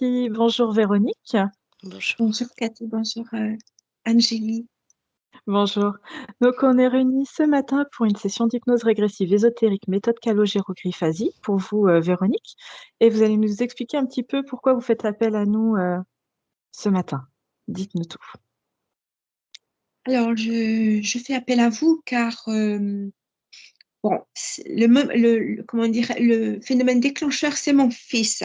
Cathy, bonjour Véronique. Bonjour. Bonjour Cathy, bonjour Angélie. Bonjour. Donc on est réunis ce matin pour une session d'hypnose régressive ésotérique méthode calogéro-Grifasi pour vous Véronique et vous allez nous expliquer un petit peu pourquoi vous faites appel à nous ce matin. Dites-nous tout. Alors, je fais appel à vous car bon, comment dire, le phénomène déclencheur, c'est mon fils,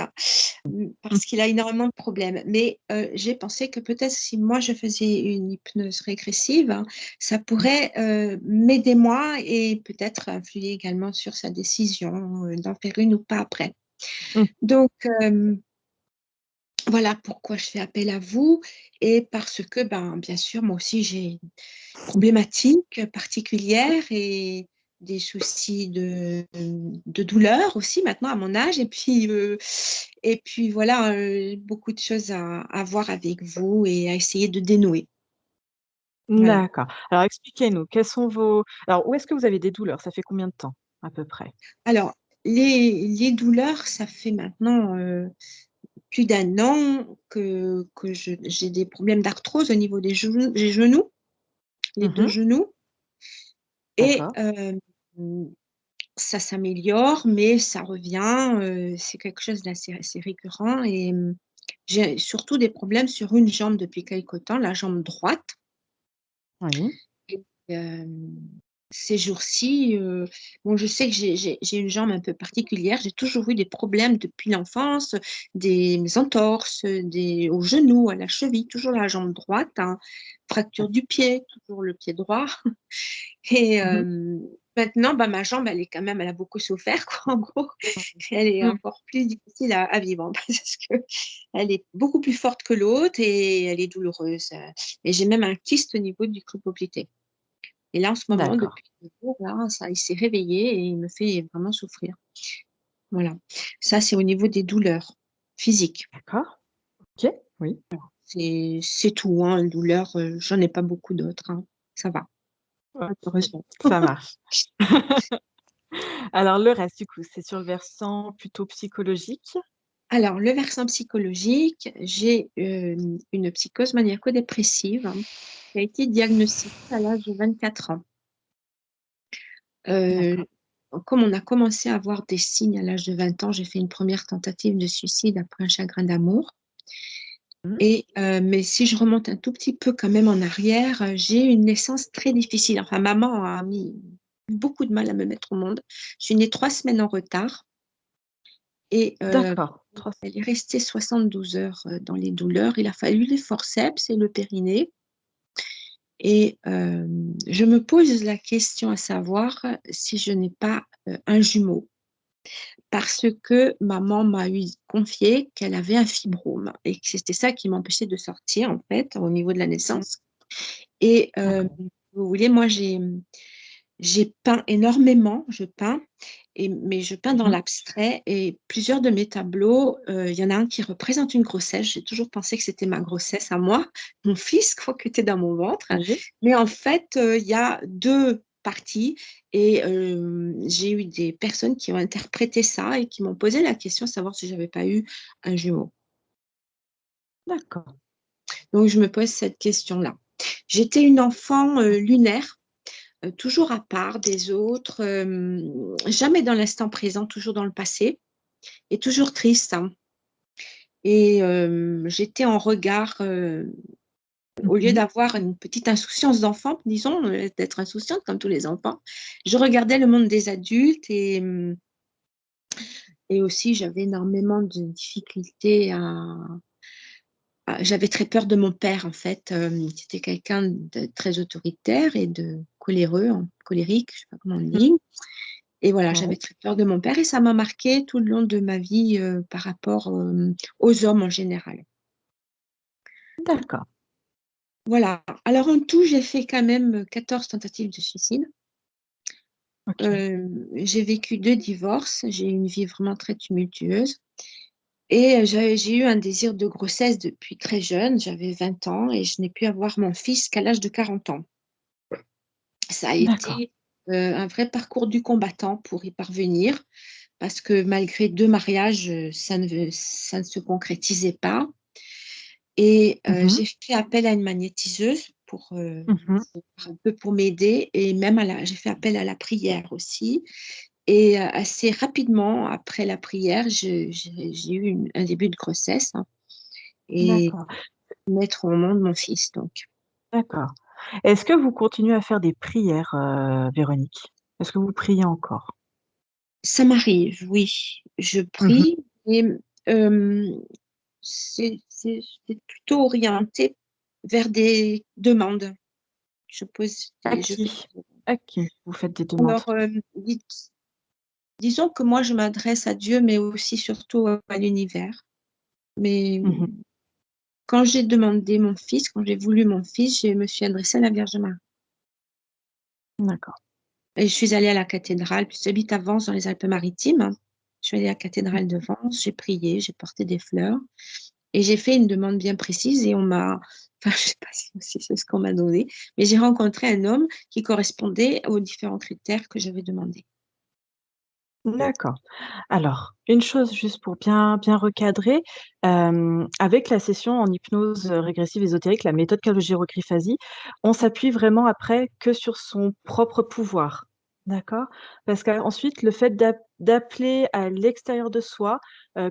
Mm. parce qu'il a énormément de problèmes. Mais j'ai pensé que peut-être si moi je faisais une hypnose régressive, ça pourrait m'aider moi et peut-être influer également sur sa décision d'en faire une ou pas après. Mm. Donc, voilà pourquoi je fais appel à vous et parce que, ben, bien sûr, moi aussi j'ai une problématique particulière et des soucis de douleur aussi maintenant à mon âge et puis voilà, beaucoup de choses à voir avec vous et à essayer de dénouer. Voilà. D'accord. Alors expliquez-nous, quels sont vos... Alors où est-ce que vous avez des douleurs? Ça fait combien de temps à peu près? Alors les douleurs, ça fait maintenant, plus d'1 an que j'ai des problèmes d'arthrose au niveau des genoux, les 2 Mhm. genoux. Et D'accord. ça s'améliore, mais ça revient, c'est quelque chose d'assez assez récurrent et j'ai surtout des problèmes sur une jambe depuis quelque temps, la jambe droite Oui. et hem, ces jours-ci, bon, je sais que j'ai une jambe un peu particulière. J'ai toujours eu des problèmes depuis l'enfance, des entorses, des au genou, à la cheville, toujours la jambe droite, hein, fracture du pied, toujours le pied droit. Et Mhm. maintenant, bah, ma jambe, elle a beaucoup souffert quoi, en gros. Elle est Mm. encore plus difficile à vivre parce qu'elle est beaucoup plus forte que l'autre et elle est douloureuse, et j'ai même un kyste au niveau du cou poplité. Et là, en ce moment, D'accord. depuis 2 jours, là, ça il s'est réveillé et il me fait vraiment souffrir. Voilà. Ça, c'est au niveau des douleurs physiques. D'accord. Ok. Oui. C'est tout, hein, une douleur, j'en ai pas beaucoup d'autres, hein. Ça va, Ok. heureusement. Ça marche. Alors le reste, du coup, c'est sur le versant plutôt psychologique? Alors, le versant psychologique, j'ai, une psychose maniaco-dépressive, qui a été diagnostiquée à l'âge de 24 ans. D'accord. Heu, Comme on a commencé à avoir des signes à l'âge de 20 ans, j'ai fait une première tentative de suicide après un chagrin d'amour Mmh. et mais si je remonte un tout petit peu quand même en arrière, j'ai eu une naissance très difficile. Enfin, maman a mis beaucoup de mal à me mettre au monde. Je suis née 3 semaines en retard et D'accord. 3. elle est restée 72 heures, dans les douleurs. Il a fallu les forceps et le périnée et je me pose la question à savoir si je n'ai pas, un jumeau. Parce que maman m'a eu confié qu'elle avait un fibrome et que c'était ça qui m'empêchait de sortir, en fait, au niveau de la Mmh. naissance et D'accord. vous voulez, moi, j'ai peint énormément, je peins mais je peins dans Mmh. l'abstrait et plusieurs de mes tableaux, il y en a un qui représente une grossesse. J'ai toujours pensé que c'était ma grossesse à moi, mon fils quoi, qui était dans mon ventre, Oui. mais en fait, il y a 2 parties et j'ai eu des personnes qui ont interprété ça et qui m'ont posé la question de savoir si j'avais pas eu un jumeau. D'accord. Donc je me pose cette question-là. J'étais une enfant, lunaire. Toujours à part des autres, jamais dans l'instant présent, toujours dans le passé et toujours triste, hein et j'étais en regard, au lieu Mmh. d'avoir une petite insouciance d'enfant, disons, d'être insouciante comme tous les enfants, je regardais le monde des adultes et aussi j'avais énormément de difficultés j'avais très peur de mon père en fait, c'était quelqu'un de très autoritaire et de coléreux, hein, colérique, je sais pas comment on Mmh. dit. Et voilà, Ouais. j'avais très peur de mon père et ça m'a marquée tout le long de ma vie, par rapport, aux hommes en général. D'accord. Voilà. Alors en tout, j'ai fait quand même 14 tentatives de suicide. OK. J'ai vécu 2 divorces, j'ai eu une vie vraiment très tumultueuse et j'ai eu un désir de grossesse depuis très jeune, j'avais 20 ans et je n'ai pu avoir mon fils qu'à l'âge de 40 ans. Ça a D'accord. été, un vrai parcours du combattant pour y parvenir. parce que malgré 2 mariages, ça ne se concrétisait pas et Mmh. j'ai fait appel à une magnétiseuse Mmh. pour un peu pour m'aider et même j'ai fait appel à la prière aussi et assez rapidement après la prière, j'ai eu un début de grossesse, hein et D'accord, naître au monde mon fils donc. d'accord. Est-ce que vous continuez à faire des prières, Véronique? Est-ce que vous priez encore? Ça m'arrive, oui, je Mmh. prie et c'est plutôt orienté vers des demandes. À Je fais qui? À qui vous faites des demandes? alors, disons que moi je m'adresse à Dieu, mais aussi surtout à l'univers. Mais Mmh. quand j'ai demandé mon fils, quand j'ai voulu mon fils, je me suis adressée à la Vierge Marie D'accord. et je suis allée à la cathédrale, puis j'habite à Vence dans les Alpes-Maritimes. Je suis allée à la cathédrale de Vence, j'ai prié, j'ai porté des fleurs et j'ai fait une demande bien précise et on m'a enfin je sais pas si c'est ce qu'on m'a donné, mais j'ai rencontré un homme qui correspondait aux différents critères que j'avais demandés. D'accord. Alors, une chose juste pour bien recadrer, avec la session en hypnose, régressive ésotérique, la méthode calogérocryphasie, on s'appuie vraiment après que sur son propre pouvoir. D'accord? Parce qu'ensuite le fait d'appeler à l'extérieur de soi,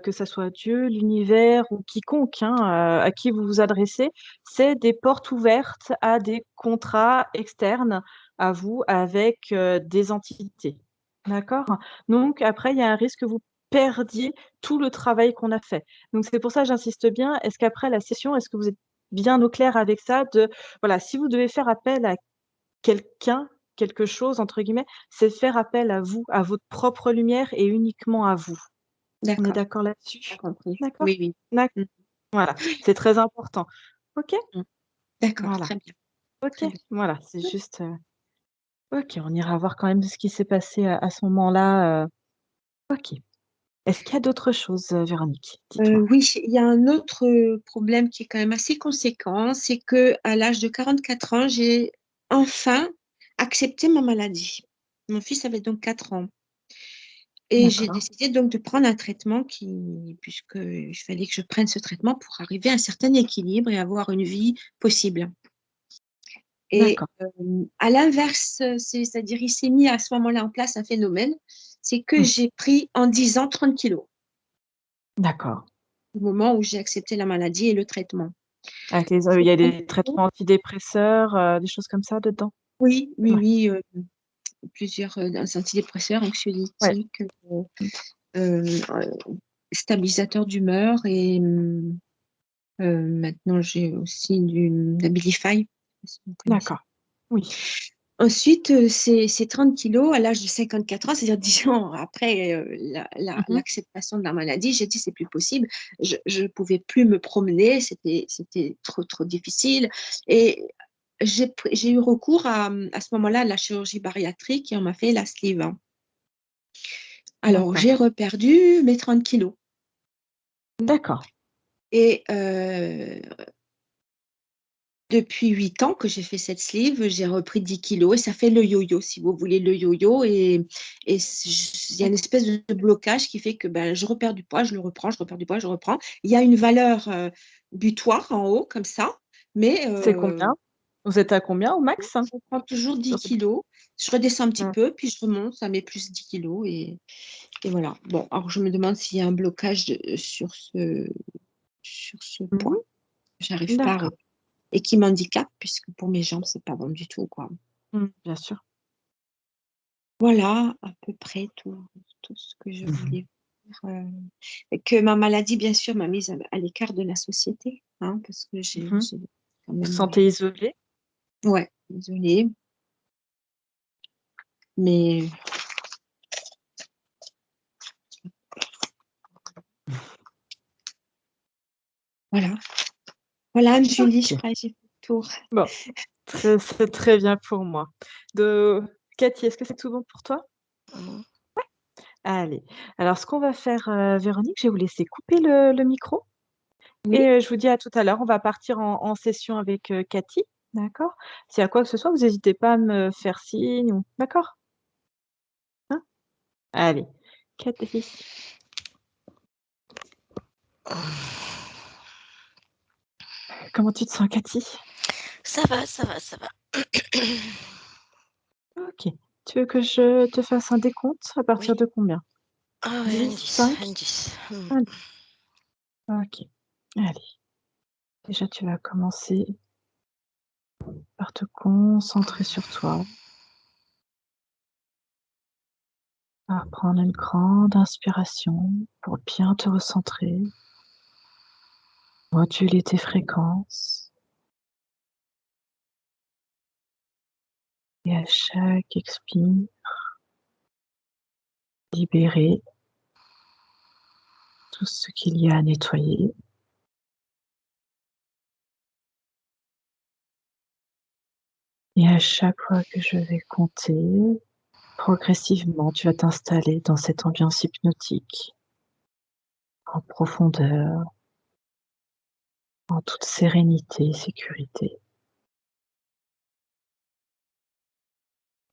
que ça soit Dieu, l'univers ou quiconque, hein, à qui vous vous adressez, c'est des portes ouvertes à des contrats externes à vous avec, des entités. D'accord? Donc après, il y a un risque que vous perdiez tout le travail qu'on a fait. Donc c'est pour ça que j'insiste bien. Est-ce qu'après la session, est-ce que vous êtes bien au clair avec ça de voilà, si vous devez faire appel à quelqu'un, quelque chose entre guillemets, c'est faire appel à vous, à votre propre lumière et uniquement à vous. On est D'accord, d'accord j'ai là-dessus? compris. D'accord? Oui, oui. D'ac Mmh, voilà, c'est très important. OK? mmh. D'accord, Voilà. très bien, OK, très bien. voilà, c'est juste, OK, on ira voir quand même ce qui s'est passé à ce moment-là, OK. Est-ce qu'il y a d'autres choses, Véronique? Dites-moi. Oui, il y a un autre, problème qui est quand même assez conséquent, c'est qu'à l'âge de 44 ans, j'ai enfin accepté ma maladie. Mon fils avait donc 4 ans et j'ai D'accord, décidé donc de prendre un traitement puisque il fallait que je prenne ce traitement pour arriver à un certain équilibre et avoir une vie possible et d'accord, à l'inverse, c'est-à-dire il s'est mis à ce moment-là en place un phénomène, c'est que mmh, j'ai pris en 10 ans 30 kilogrammes d'accord. au moment où j'ai accepté la maladie et le traitement. Avec les il Ces y a 30 des kilogrammes traitements antidépresseurs, des choses comme ça dedans? oui, oui, Ouais, oui, plusieurs, antidépresseurs, ouais, anxiolytiques, mmh, heu, stabilisateurs d'humeur et maintenant j'ai aussi de l'Abilify, je sais pas si vous connaissez? d'accord. Oui. Ensuite, ces 30 kilogrammes à l'âge de 54 ans, c'est-à-dire 10 ans après, Mmh mh. l'acceptation de la maladie, j'ai dit: «C'est plus possible». Je pouvais plus me promener, c'était trop difficile et j'ai eu recours à ce moment-là à la chirurgie bariatrique et on m'a fait la sleeve. Alors D'accord, j'ai reperdu mes 30 kilogrammes d'accord, et depuis 8 ans que j'ai fait cette sleeve, j'ai repris 10 kilogrammes et ça fait le yo-yo, si vous voulez, le yo-yo et il y a une d'accord. espèce de blocage qui fait que, ben, je reperds du poids, je le reprends, je reperds du poids, je reprends. Il y a une valeur, butoir en haut comme ça, mais C'est combien? Vous êtes à combien au max? je prends toujours 10 Sur ce kilogrammes. Je redescends un petit mmh, peu, puis je remonte, ça met plus 10 kilogrammes et voilà. Bon, alors je me demande s'il y a un blocage sur ce mmh point. J'arrive mh, pas à d'accord, reprendre et qui m'handicape puisque pour mes jambes, c'est pas bon du tout, quoi. mmh, bien sûr. Voilà, à peu près tout ce que je Mmh mh. voulais dire, et que ma maladie, bien sûr, m'a mise à l'écart de la société, hein, parce que Mmh. j'ai quand Vous vous même, sentez isolée? ouais, désolée, mais voilà. Voilà, Julie, je OK, crois que j'ai fait le tour. bon, c'est très bien pour moi. De Cathy, est-ce que c'est tout bon pour toi? Mmh. Allez, alors ce qu'on va faire, Véronique, je vais vous laisser couper le micro. Oui, Et je vous dis à tout à l'heure. On va partir en session avec, Cathy, d'accord? S'il y a quoi que ce soit, vous hésitez pas à me faire signe ou d'accord? Hein? Allez. Cathy. Comment tu te sens, Cathy? Ça va, ça va, ça va. OK. Tu veux que je te fasse un décompte à Oui. partir de combien? Ah ouais, 10, 5? un 10. OK. Allez. Déjà, tu vas commencer par te concentrer sur toi. Par prendre une grande inspiration pour bien te recentrer. Moduler tes fréquences. Et à chaque expire, libérer tout ce qu'il y a à nettoyer. Et à chaque fois que je vais compter, progressivement, tu vas t'installer dans cette ambiance hypnotique, en profondeur, en toute sérénité et sécurité.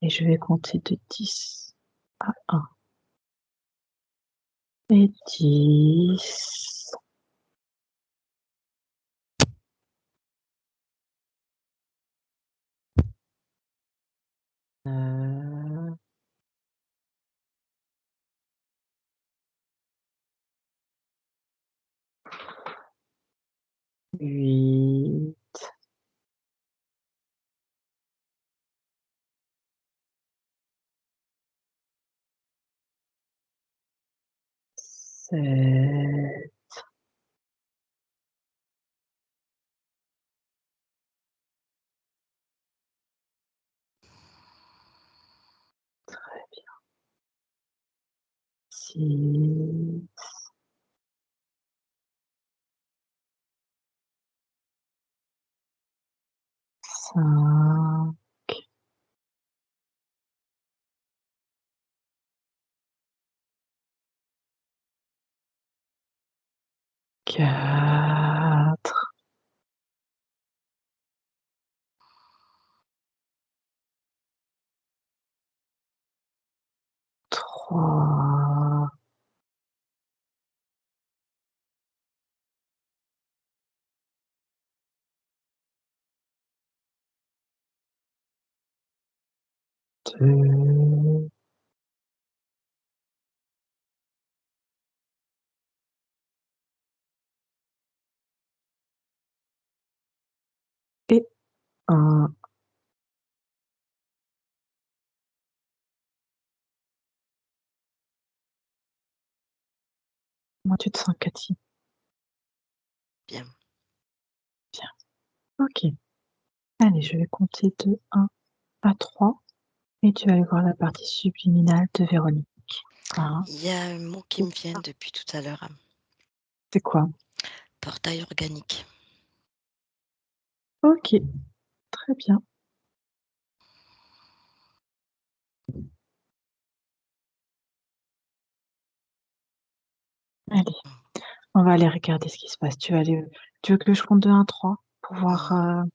Et je vais compter de 10 à 1. Et 10. 9, 8, 7, 6, 5, 4, 3, 2, et 1. Comment tu te sens, Cathy? Bien. Bien. OK. Allez, je vais compter de 1 à 3 et tu vas aller voir la partie subliminale de Véronique. 1, Il y a un mot qui 2, me vient depuis tout à l'heure. c'est quoi? Portail organique. OK, très bien. Allez, on va aller regarder ce qui se passe. Tu veux que je compte de 1 à 3 pour voir,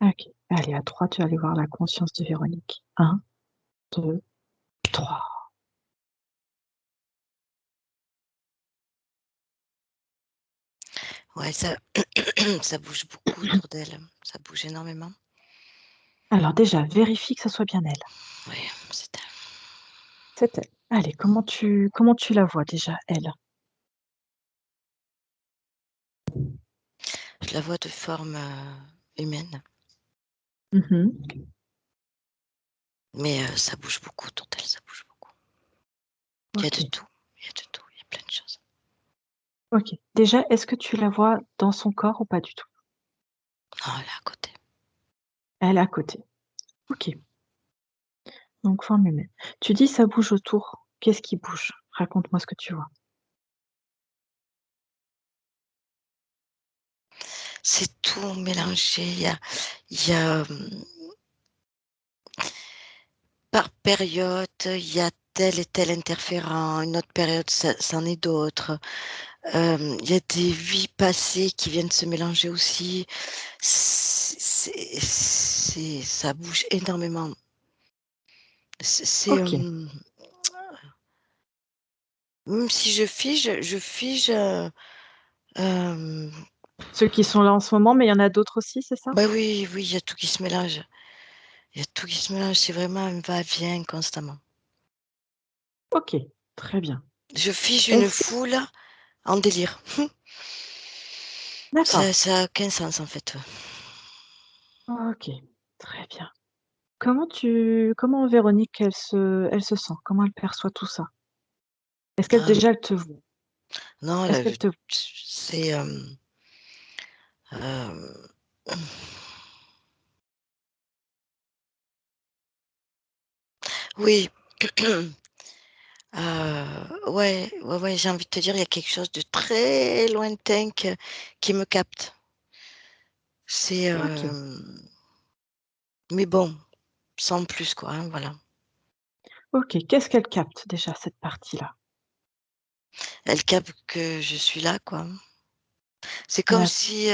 OK. Allez, à 3, tu vas aller voir la conscience de Véronique. 1, 2, 3. Ouais, ça, ça bouge beaucoup autour d'elle. Ça bouge énormément. Alors déjà, vérifie que ça soit bien elle. Oui, c'est elle. C'est elle. Allez, comment tu la vois déjà, elle? Je la vois de forme humaine, Mmh. mais ça bouge beaucoup autour d'elle, ça bouge beaucoup. Il y a de OK, tout, il y a de tout, il y a plein de choses. OK. Déjà, est-ce que tu la vois dans son corps ou pas du tout? Non, elle est à côté. Elle est à côté. OK, donc forme humaine. Tu dis ça bouge autour. Qu'est-ce qui bouge? Raconte-moi ce que tu vois. C'est tout mélangé. Il y a par période, il y a tel et tel interférent. Une autre période, c'en est d'autres. Il y a des vies passées qui viennent se mélanger aussi. Ça bouge énormément. C'est, OK, Même si je fige, hem, Ceux qui sont là en ce moment, mais il y en a d'autres aussi, c'est ça? bah, oui, oui, il y a tout qui se mélange. Il y a tout qui se mélange, c'est vraiment un va-et-vient constamment. OK, très bien. Je fige une Est-ce que foule en délire. d'accord, Ça a aucun sens en fait. OK, très bien. Comment Véronique, elle se sent? Comment elle perçoit tout ça? Est-ce qu'elle Hem, déjà elle te voit? non, Est-ce là, qu'elle te c'est, hem, oui. Ouais, ouais, ouais, j'ai envie de te dire, il y a quelque chose de très lointain qui me capte. C'est, OK, mais bon, sans plus quoi, hein, voilà. OK. Qu'est-ce qu'elle capte déjà cette partie-là? Elle capte que je suis là, quoi. C'est Elle comme a si,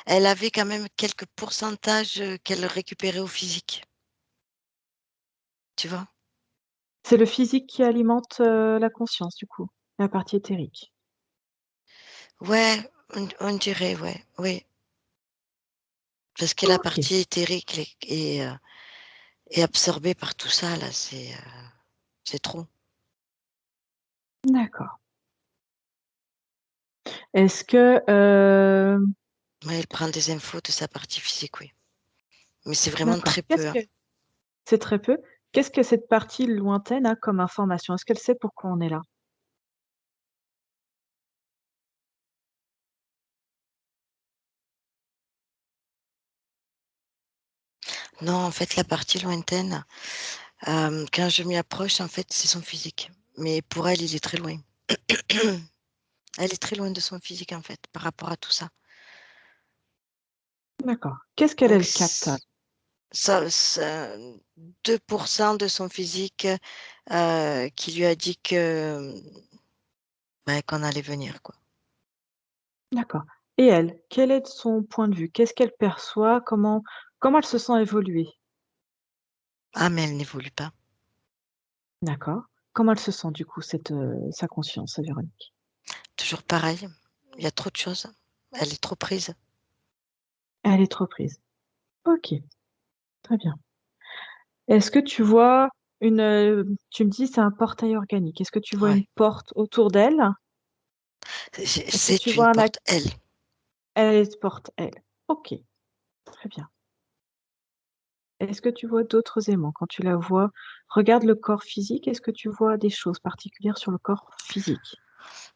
elle avait quand même quelques pourcentages, qu'elle récupérait au physique, tu vois? c'est le physique qui alimente, la conscience du coup, la partie éthérique? Ouais, on dirait, ouais, oui. Parce que la OK, partie éthérique est absorbée par tout ça là, c'est trop. d'accord. Est-ce que, Ouais, elle prend des infos de sa partie physique, oui. Mais c'est vraiment d'accord, très qu'est-ce peu, hein. que c'est très peu. Qu'est-ce que cette partie lointaine a comme information? Est-ce qu'elle sait pourquoi on est là? Non, en fait, la partie lointaine, quand je m'y approche, en fait, c'est son physique. Mais pour elle, il est très loin. Elle est très loin de son physique, en fait, par rapport à tout ça. D'accord. Qu'est-ce qu'elle, Donc elle capte? ça 2 de son physique, qui lui a dit que, bah, qu'on allait venir, quoi. D'accord, et elle, quel est son point de vue? Qu'est-ce qu'elle perçoit? Comment elle se sent évoluer? Ah, mais elle n'évolue pas. D'accord. Comment elle se sent du coup sa conscience à Véronique? Toujours pareil, il y a trop de choses. Elle est trop prise. Elle est trop prise. OK, très bien. Est-ce que tu vois tu me dis c'est un portail organique. Est-ce que tu vois une Ouais, porte autour d'elle? Est-ce que tu c'est une vois un ac porte, elle. elle porte, elle. OK, très bien. Est-ce que tu vois d'autres aimants quand tu la vois? Regarde le corps physique, est-ce que tu vois des choses particulières sur le corps physique?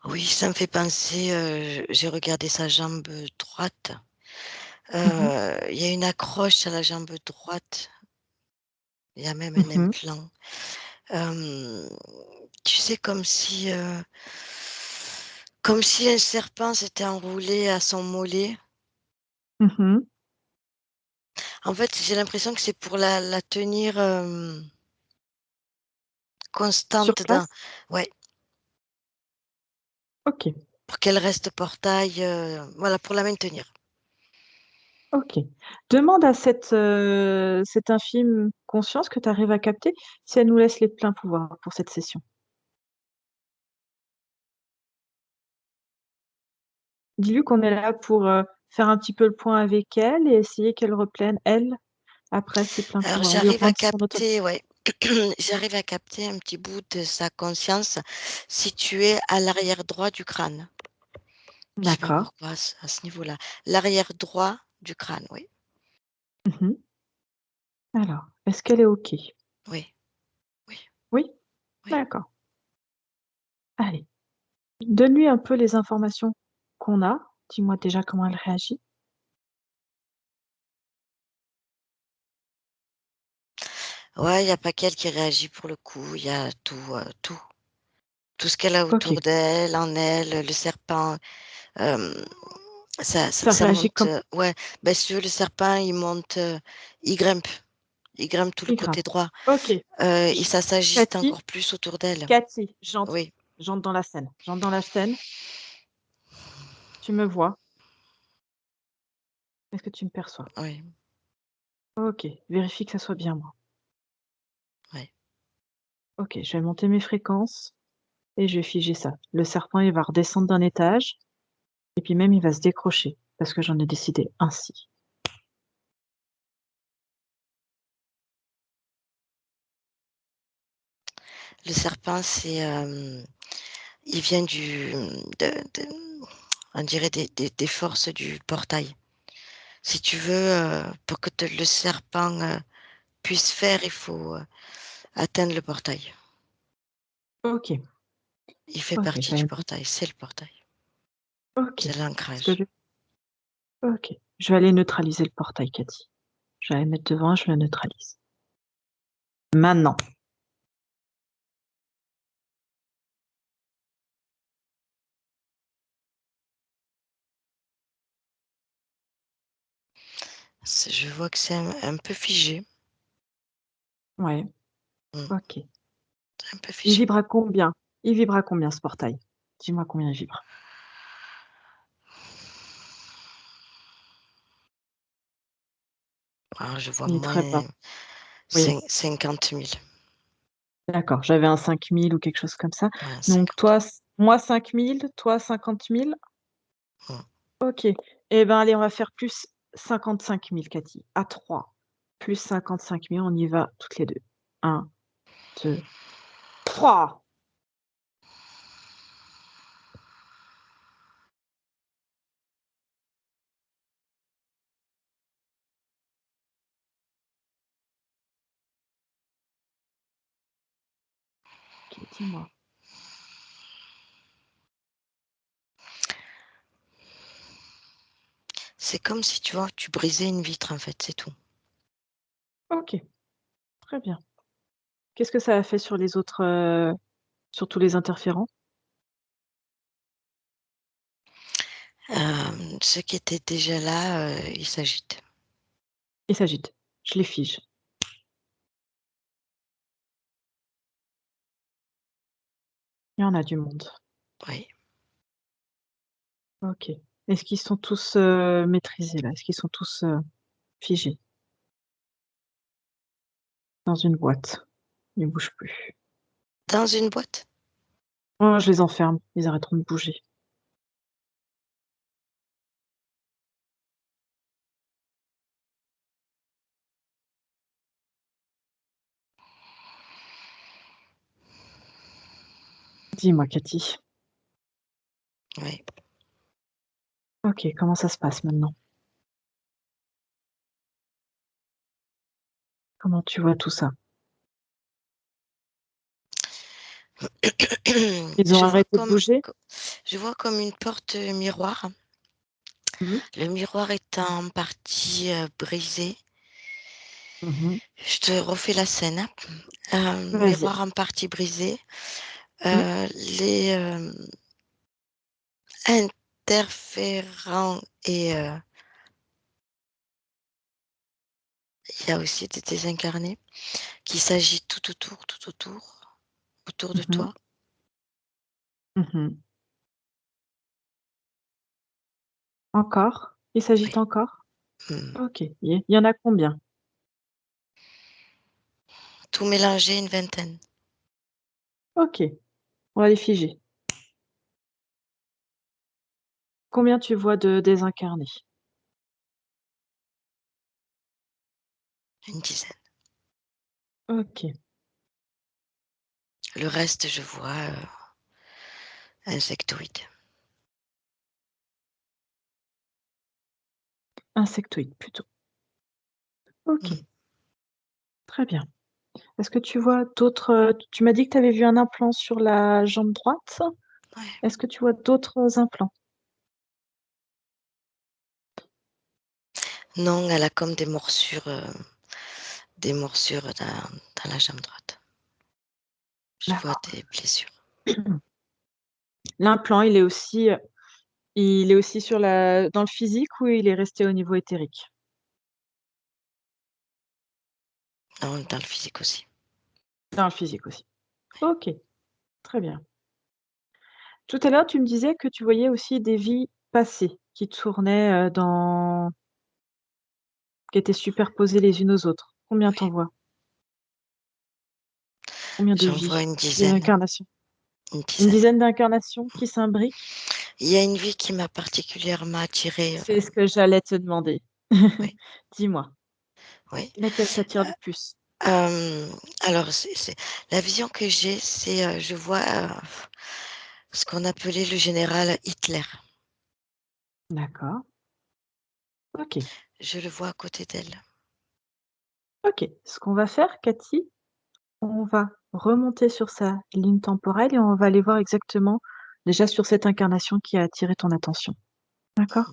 Oui, ça me fait penser, j'ai regardé sa jambe droite. Mmh. Il y a une accroche à la jambe droite, il y a même un Mmh. implant. Hem, Tu sais, comme si un serpent s'était enroulé à son mollet. Mmh. En fait, j'ai l'impression que c'est pour la tenir, Sur constante dans, place? ouais, OK, pour qu'elle reste portail, voilà, pour la maintenir. OK. Demande à cette infime conscience que tu arrives à capter si elle nous laisse les pleins pouvoirs pour cette session. Dis-lui qu'on est là pour, faire un petit peu le point avec elle et essayer qu'elle reprenne, elle, après ses pleins Alors pouvoirs, lui j'arrive à rendre son capter, autonomie. ouais, j'arrive à capter un petit bout de sa conscience située à l'arrière droit du crâne. Je sais pas D'accord. pourquoi à ce niveau-là. L'arrière droit du crâne, oui. Mmh. Alors, est-ce qu'elle est OK? Oui, oui, Oui? oui. D'accord. Allez, donne-lui un peu les informations qu'on a. Dis-moi déjà comment elle réagit. Ouais, il y a pas qu'elle qui réagit pour le coup, il y a tout, tout. Tout ce qu'elle a OK. autour d'elle, en elle, le serpent, hem, ça ça Ça ça réagit monte, comme ouais, bah, si tu veux, le serpent, il monte, il grimpe tout le il côté grimpe. droit, OK. et J ça s'agite Cathy, encore plus autour d'elle. Cathy, j'entre. Oui, J'entre dans la scène. J'entre dans la scène. Tu me vois? Est-ce que tu me perçois? oui, OK. Vérifie que ça soit bien moi. oui. OK, je vais monter mes fréquences. et je vais figer ça. Le serpent, il va redescendre d'un étage, et puis même, il va se décrocher, parce que j'en ai décidé ainsi. Le serpent, il vient on dirait des forces du portail. Si tu veux, pour que le serpent puisse faire, il faut atteindre le portail. Ok, Il fait ok, partie du portail, c'est le portail. ok. C'est Ce que l'ancrage. Ok, je vais aller neutraliser le portail, Cathy. Je vais aller mettre devant, je le neutralise. Maintenant. Je vois que c'est un peu figé. Ouais, Mm, ok. c'est un peu Il figé. vibre à combien? Il vibre à combien, ce portail? Dis-moi combien il vibre. Alors, je vois Il est très bas. moins Oui, 50 000. d'accord. J'avais un 5000 ou quelque chose comme ça. Ouais, Donc, 50 moi 5000, toi 50 000. 000. Mm. Ok. Eh ben, allez, on va faire plus 55 000, Cathy. À 3. Plus 55 000, on y va toutes les deux. 1, 2, 3. Ok, dis-moi. C'est comme si tu vois, tu brisais une vitre en fait, c'est tout. Ok, très bien. Qu'est-ce que ça a fait sur les autres, sur tous les interférents? Ceux qui étaient déjà là, ils s'agitent. Il s'agite. Je les fige. Il y en a du monde. Oui. Ok. Est-ce qu'ils sont tous maîtrisés là? Est-ce qu'ils sont tous figés dans une boîte? Ils ne bougent plus. Dans une boîte? Oh, je les enferme. Ils arrêteront de bouger. Dis-moi, Cathy. Oui. Ok, comment ça se passe maintenant? Comment tu vois tout ça? Ils ont Je vois arrêté de comme, bouger? je vois comme une porte miroir. Mhm, Le miroir est en partie brisé. mhm. Je te refais la scène, hein. Vas-y. Miroir en partie brisé. Mm, Les interférents et il y a aussi des désincarnés qui s'agitent autour de mhm, toi. mhm. Encore? Il Oui. s'agit encore? Hmm. Ok. Il y en a combien? Tout mélangé, une vingtaine. Ok. On va les figer. Combien tu vois de désincarnés? Une dizaine. Ok. Le reste, je vois insectoïdes. Insectoïdes plutôt. Ok. Hmm. Très bien. Est-ce que tu vois d'autres... tu m'as dit que tu avais vu un implant sur la jambe droite. Ouais. Est-ce que tu vois d'autres implants? Non, elle a comme des morsures dans la jambe droite. Je vois D'accord. des blessures. L'implant, il est aussi dans le physique ou il est resté au niveau éthérique? Non, dans le physique aussi. Dans le physique aussi. Ok, très bien. Tout à l'heure, tu me disais que tu voyais aussi des vies passées qui tournaient qui étaient superposées les unes aux autres. Combien Oui. t'en vois? Combien de J'en vois vies? une Des dizaine. incarnations? une Une dizaine. dizaine d'incarnations qui s'imbriquent? Il y a une vie qui m'a particulièrement attirée. C'est ce que j'allais te demander. Oui, Dis-moi, oui. laquelle t'attire le plus? Alors, la vision que j'ai, c'est je vois ce qu'on appelait le général Hitler. D'accord. OK. Je le vois à côté d'elle. OK. Ce qu'on va faire, Cathy, on va remonter sur sa ligne temporelle et on va aller voir exactement, déjà sur cette incarnation qui a attiré ton attention. D'accord?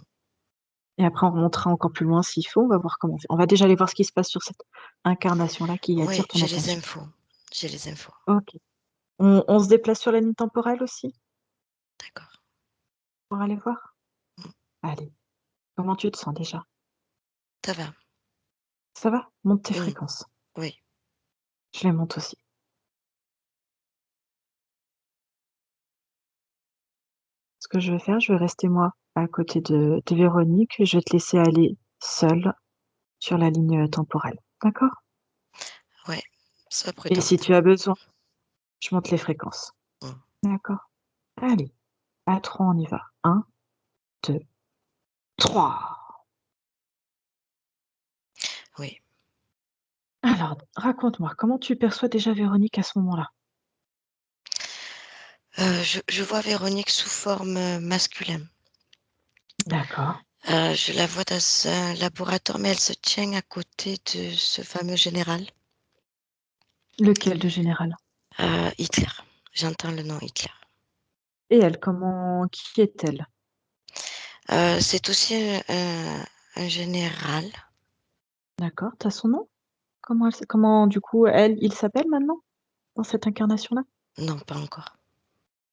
Et après on remontera encore plus loin s'il faut, on va voir comment on fait. On va déjà aller voir ce qui se passe sur cette incarnation-là qui Oui, attire ton j'ai les attention. infos. J'ai les infos. OK. On se déplace sur la ligne temporelle aussi D'accord. pour aller voir? Mm. Allez, comment tu te sens déjà? Ça va. Ça va? Monte tes Mm. fréquences. Oui. Je les monte aussi. Ce que je vais faire, je vais rester moi à côté de Véronique et je vais te laisser aller seule sur la ligne temporelle. D'accord? Ouais. Sois Et si prudente. tu as besoin, je monte les fréquences. Mm. D'accord? Allez, à 3, on y va. 1, 2, 3. Oui. Alors, raconte-moi, comment tu perçois déjà Véronique à ce moment-là? Je vois Véronique sous forme masculine. D'accord. Je la vois dans un laboratoire, mais elle se tient à côté de ce fameux général, Lequel de général? Hitler. J'entends le nom Hitler. Et elle, qui est-elle? C'est aussi un général. D'accord, tu as son nom? Comment du coup, il s'appelle maintenant, dans cette incarnation-là? Non, pas encore.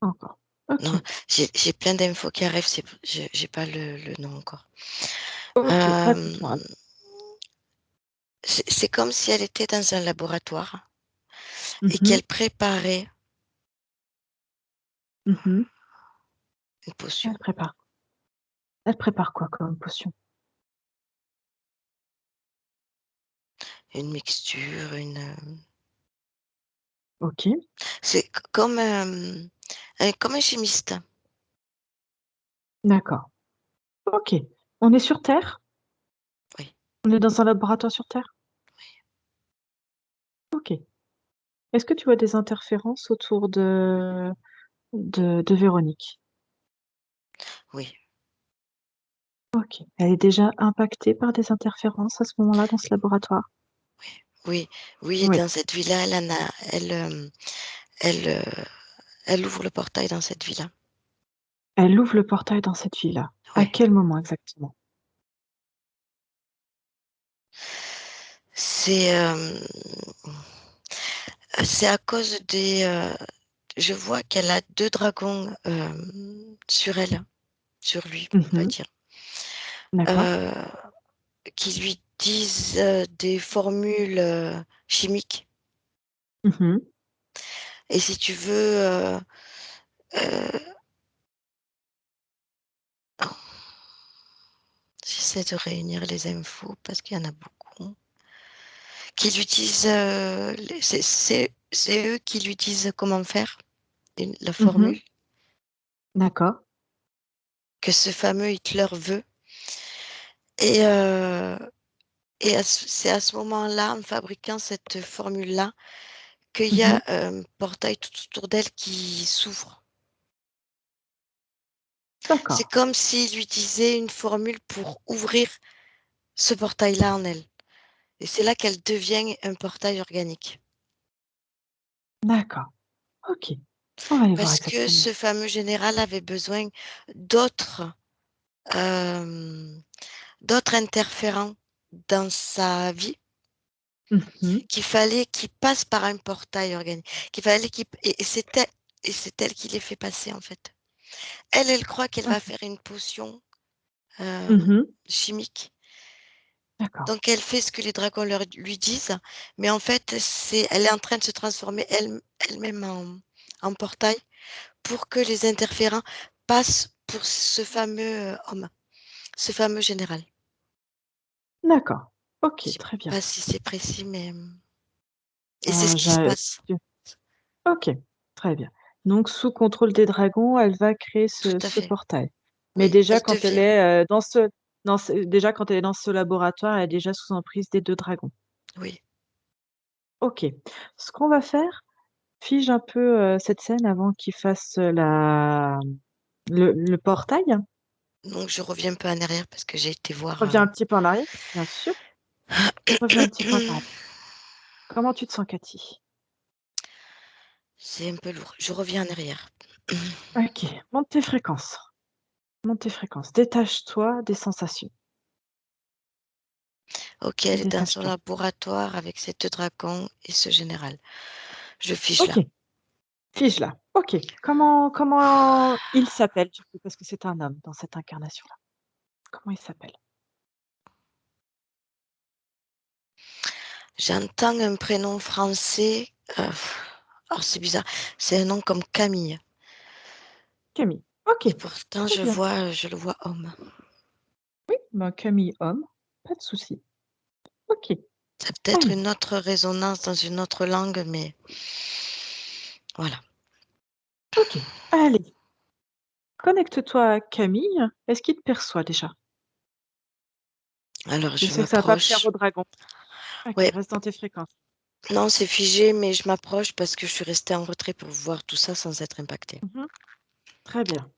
Pas encore. OK. Non, j'ai plein d'infos qui arrivent, j'ai pas le nom encore. OK, Euh, raconte-moi. c'est comme si elle était dans un laboratoire et Mmh. qu'elle préparait Mmh. une potion, Elle prépare. Elle prépare quoi comme potion? une mixture, OK, c'est comme un chimiste. d'accord. OK. On est sur Terre? Oui, On est dans un laboratoire sur Terre? OK. Est-ce que tu vois des interférences autour de Véronique? oui, OK. Elle est déjà impactée par des interférences à ce moment-là dans ce laboratoire? oui, oui. Et Oui. dans cette villa, elle, euh, elle ouvre le portail dans cette villa. Elle ouvre le portail dans cette ville-là. À Oui, quel moment exactement? c'est c'est à cause je vois qu'elle a deux dragons sur elle, sur lui, on va Mmh. dire, D'accord. euh, qui lui disent des formules chimiques. Mmh. Et si tu veux, euh, oh, j'essaie de réunir les infos parce qu'il y en a beaucoup. Qui lui disent, c'est eux qui lui disent comment faire la Mmh. formule D'accord. que ce fameux Hitler veut. Et, euh, c'est à ce moment-là, en fabriquant cette formule-là, qu'il y Mmh. a un portail tout autour d'elle qui s'ouvre. C'est D'accord. comme s'il lui disait une formule pour ouvrir ce portail-là en elle. Et c'est là qu'elle devient un portail organique. D'accord. OK. On va aller voir Parce que exactement. ce fameux général avait besoin d'autres euh, d'autres interférents dans sa vie, Mmh. qu'il fallait qu'il passe par un portail organique, qu'il fallait et c'est elle qui les fait passer en fait. Elle croit qu'elle va OK. faire une potion euh, Mmh. chimique. D'accord. Donc elle fait ce que les dragons lui disent, mais en fait, elle est en train de se transformer elle-même en portail pour que les interférents passent pour ce fameux homme, ce fameux général. D'accord. Je OK, sais très bien. pas si c'est précis, mais et c'est ce qui se J'ai passe. OK, très bien. Donc sous contrôle des dragons, elle va créer Tout ce à ce fait. portail. Mais Oui, déjà elle quand elle devient. est, déjà quand elle est dans ce laboratoire, elle est déjà sous emprise des 2 dragons. Oui. OK. Ce qu'on va faire, fige un peu, cette scène avant qu'il fasse, le portail. Donc je reviens un peu en arrière parce que j'ai été voir, Reviens un petit peu en arrière, bien sûr. Reviens un petit peu en arrière. Comment tu te sens, Cathy? c'est un peu lourd. Je reviens en arrière. OK, monte tes fréquences. Monte tes fréquences. Détache-toi des sensations. OK, elle est dans son Détache-toi. laboratoire avec ses 2 dragons et ce général. Je fiche là. OK, fige-la. OK. Comment il s'appelle, du coup? Parce que c'est un homme dans cette incarnation-là. Comment il s'appelle? J'entends un prénom français, oh c'est bizarre, c'est un nom comme Camille Camille. OK, et pourtant très bien. je le vois homme. Oui, ben, Camille homme, pas de souci. OK, C'est peut-être allez, une autre résonance dans une autre langue, mais voilà. OK, allez. Connecte-toi à Camille. Est-ce qu'il te perçoit déjà? Alors Je je sais que ça va pas plaire m'approche. aux dragons. OK, Ouais, reste dans tes fréquences. non, c'est figé, mais je m'approche parce que je suis restée en retrait pour voir tout ça sans être impactée. Mmh. Très bien.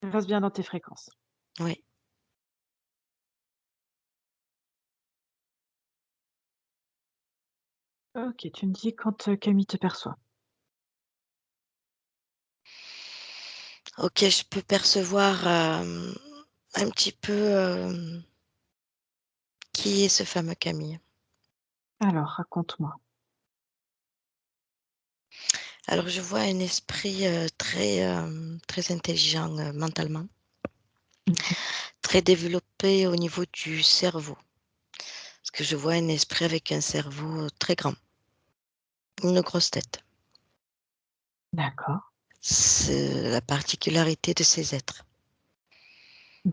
Reste bien dans tes fréquences. Oui. OK, tu me dis quand, Camille te perçoit. OK, je peux percevoir, un petit peu, qui est ce fameux Camille. Alors, raconte-moi. Alors je vois un esprit, très intelligent, mentalement, Mmh. très développé au niveau du cerveau. Parce que je vois un esprit avec un cerveau très grand, une grosse tête. D'accord. C'est la particularité de ces êtres. Mmh.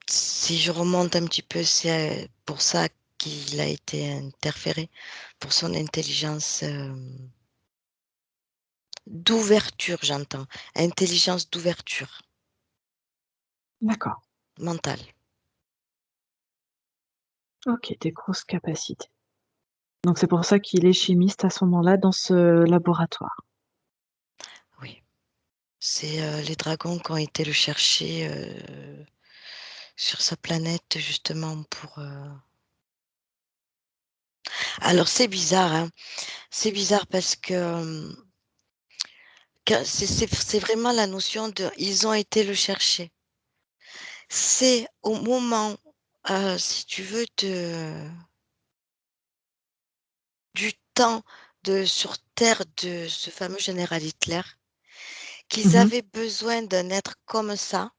Si je remonte un petit peu, c'est pour ça qu'il a été interféré, pour son intelligence, d'ouverture, j'entends. Intelligence d'ouverture D'accord. mentale. OK, des grosses capacités. Donc c'est pour ça qu'il est chimiste à ce moment-là dans ce laboratoire. Oui. C'est, les dragons qui ont été le chercher, sur sa planète justement pour, alors c'est bizarre, hein, c'est bizarre parce que, c'est vraiment la notion de ils ont été le chercher. C'est au moment, si tu veux, du temps de sur terre de ce fameux général Hitler, qu'ils Mmh. avaient besoin d'un être comme ça,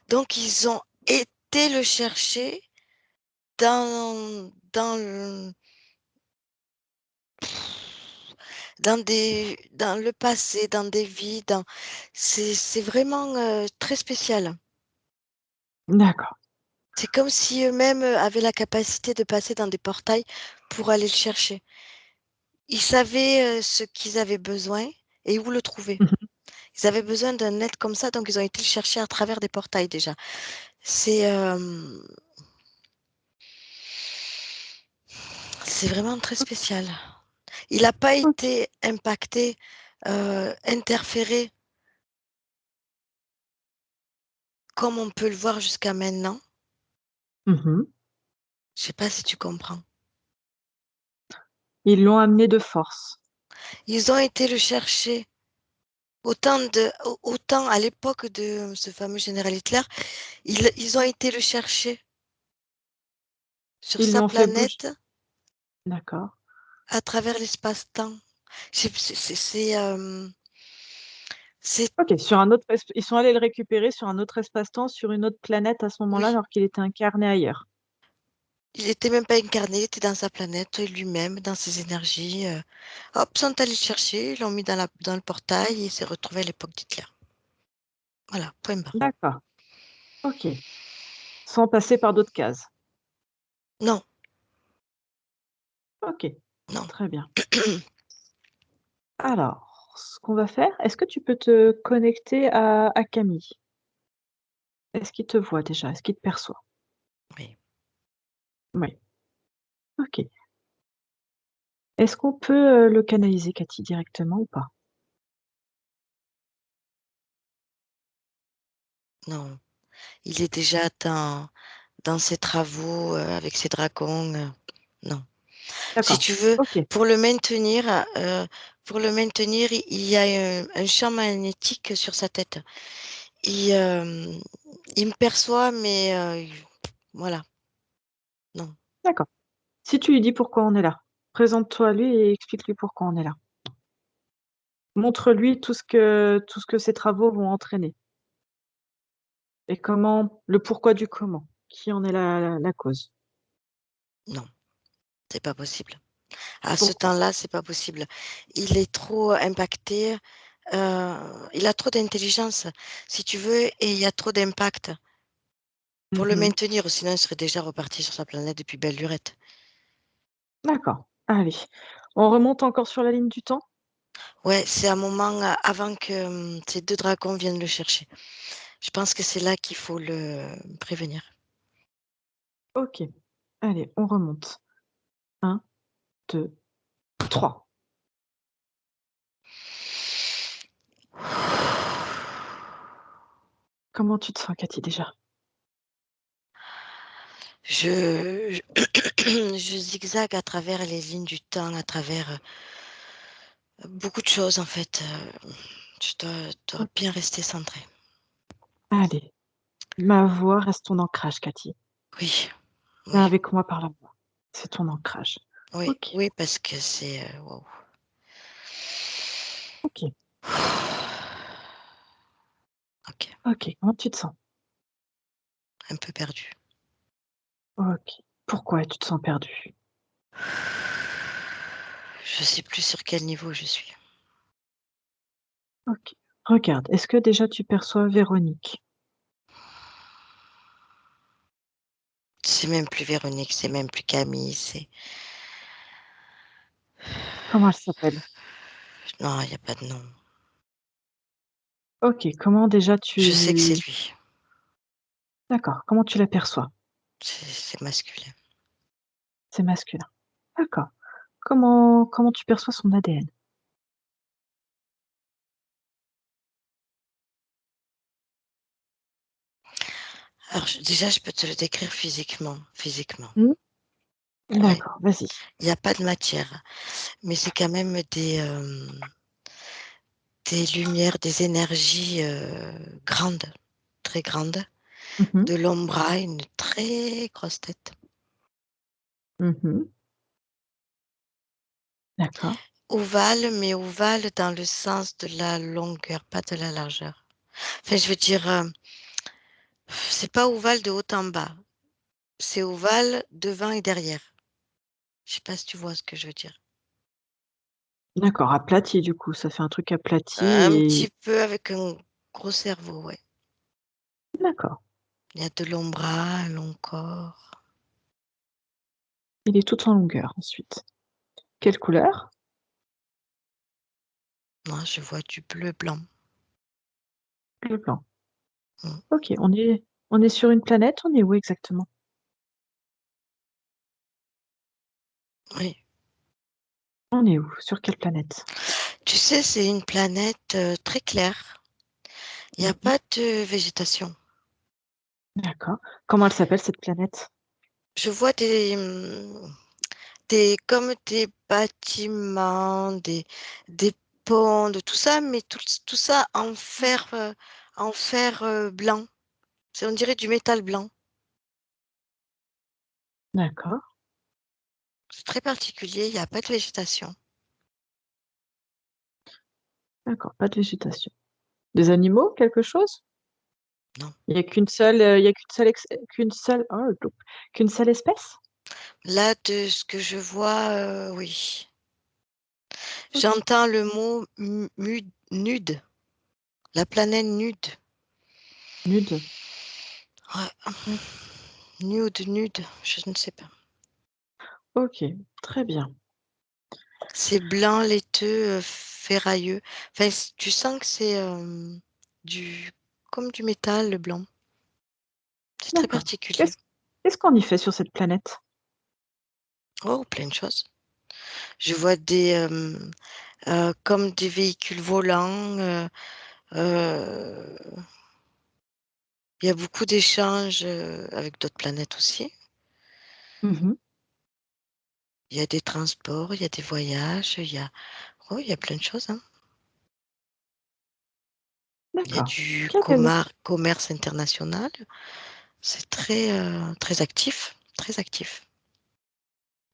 donc ils ont été le chercher dans le dans le passé, dans des vies, c'est vraiment, très spécial. D'accord. C'est comme si eux-mêmes, avaient la capacité de passer dans des portails pour aller le chercher. Ils savaient, ce qu'ils avaient besoin et où le trouver. Mmh. Ils avaient besoin d'un être comme ça, donc ils ont été le chercher à travers des portails déjà. C'est, c'est vraiment très spécial. Il n'a pas OK. été impacté, interféré comme on peut le voir jusqu'à maintenant. Mmh. Je sais pas si tu comprends? Ils l'ont amené de force. Ils ont été le chercher autant à l'époque de ce fameux général Hitler, ils ont été le chercher sur Ils sa l'ont fait bouger. planète D'accord. à travers l'espace-temps. C'est OK, sur un autre ils sont allés le récupérer sur un autre espace-temps, sur une autre planète à ce moment-là, oui, alors qu'il était incarné ailleurs. il était même pas incarné, il était dans sa planète lui-même, dans ses énergies, hop, sont allés le chercher, ils l'ont mis dans le portail et il s'est retrouvé à l'époque d'Hitler. Voilà, point barre. D'accord. OK. Sans passer par d'autres cases. Non, OK, non. très bien. Alors, ce qu'on va faire, est-ce que tu peux te connecter à Camille? Est-ce qu'il te voit déjà? Est-ce qu'il te perçoit? Oui. Oui. OK. Est-ce qu'on peut, le canaliser, Cathy, directement ou pas? Non, il est déjà dans ses travaux, avec ses dragons, non. Si D'accord. tu veux, OK. pour le maintenir, il y a un champ magnétique sur sa tête. Il, il me perçoit, mais voilà, non. D'accord. Si tu lui dis pourquoi on est là, présente-toi à lui et explique-lui pourquoi on est là. Montre-lui tout ce que ces travaux vont entraîner et comment le pourquoi du comment, qui en est la cause. Non, c'est pas possible. À ce Pourquoi? temps-là, c'est pas possible. Il est trop impacté, il a trop d'intelligence, si tu veux, et il y a trop d'impact pour le Mmh. maintenir, sinon il serait déjà reparti sur sa planète depuis belle lurette. D'accord. Allez, on remonte encore sur la ligne du temps? Ouais, c'est un moment, avant que, ces 2 dragons viennent le chercher. Je pense que c'est là qu'il faut le prévenir. OK. Allez, on remonte. 1, 2, 3. Comment tu te sens, Cathy, déjà? Je je zigzague à travers les lignes du temps, à travers, beaucoup de choses en fait, je dois OK. bien rester centrée. Allez, ma voix reste ton ancrage, Cathy. Oui, Viens oui, avec moi par la voix. C'est ton ancrage. oui, OK, oui, parce que c'est, waouh. OK, OK, OK. Comment tu te sens? un peu perdue. OK. Pourquoi tu te sens perdue? Je sais plus sur quel niveau je suis. OK. Regarde, est-ce que déjà tu perçois Véronique? C'est même plus Véronique, c'est même plus Camille, c'est Comment elle s'appelle? non, il y a pas de nom. OK, comment déjà Je sais que c'est tu lui, d'accord, comment tu l'aperçois? c'est masculin. C'est masculin. D'accord. Comment tu perçois son ADN? Alors déjà, je peux te le décrire physiquement. Mmh? Ouais, D'accord, vas-y. il y a pas de matière, mais c'est quand même des lumières, des énergies, grandes, très grandes, Mmh mh. de longs bras, une très grosse tête. Mmh. D'accord, Ovale, mais ovale dans le sens de la longueur, pas de la largeur. Enfin, je veux dire, c'est pas ovale de haut en bas, c'est ovale devant et derrière. Je sais pas si tu vois ce que je veux dire? d'accord, aplati du coup, ça fait un truc aplati Un et petit peu avec un gros cerveau, ouais. d'accord. Il y a de longs bras, un long corps. Il est tout en longueur ensuite. Quelle couleur? Moi, je vois du bleu blanc. Bleu blanc. Mmh, OK, on est sur une planète? On est où exactement? oui. On est où? Sur quelle planète? Tu sais, c'est une planète, très claire. Il y a Mmh. pas de végétation. D'accord. Comment elle s'appelle cette planète? Je vois des comme des bâtiments, des ponts, de tout ça, mais tout ça en fer, blanc. C'est on dirait du métal blanc. D'accord, C'est très particulier, il y a pas de végétation. d'accord, pas de végétation. Des animaux, quelque chose? Non. Il y a qu'une seule espèce? Là, de ce que je vois, oui. OK. J'entends le mot nude, la planète nude. Nude. Ouais, D'acc nude, je ne sais pas. OK, très bien. C'est blanc laiteux, ferrailleux. Enfin, tu sens que c'est comme du métal, le blanc. C'est très D'accord. particulier. Qu'est-ce qu'on y fait sur cette planète? Oh, plein de choses. Je vois comme des véhicules volants. Il y a beaucoup d'échanges avec d'autres planètes aussi. Mmh. Il y a des transports, il y a des voyages, oh, il y a plein de choses, hein. Il y a D'accord. du Quelle commerce international. C'est très actif, très actif.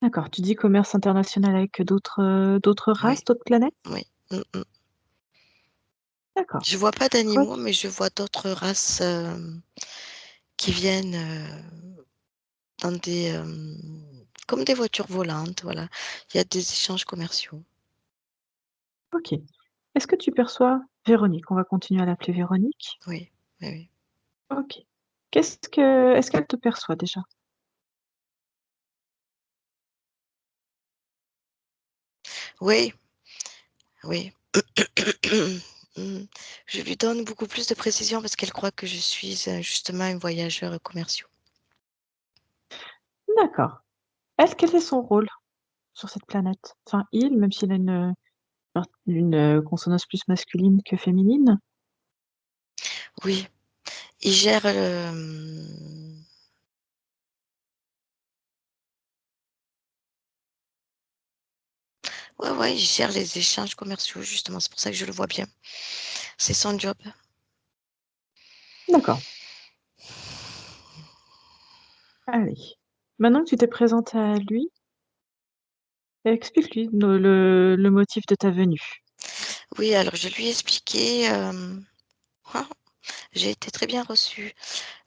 D'accord, tu dis commerce international avec d'autres Oui, races, d'autres planètes? oui. Mm. D'accord. Je vois pas Toi d'animaux, tu mais je vois d'autres races qui viennent dans comme des voitures volantes, voilà. Il y a des échanges commerciaux. OK. Est-ce que tu perçois Véronique, on va continuer à l'appeler Véronique. Oui, oui, oui. OK. Est-ce qu'elle te perçoit déjà? Oui, oui. Mm. Je lui donne beaucoup plus de précision parce qu'elle croit que je suis justement un voyageur commercial. D'accord. Elle, quel est son rôle sur cette planète? Enfin, il, même s'il a une consonance plus masculine que féminine? Oui, il gère ouais, ouais, il gère les échanges commerciaux, justement. C'est pour ça que je le vois bien. C'est son job. D'accord. Allez. Maintenant que tu t'es présentée à lui, explique-lui le motif de ta venue. Oui, alors je lui ai expliqué. J'ai été très bien reçue.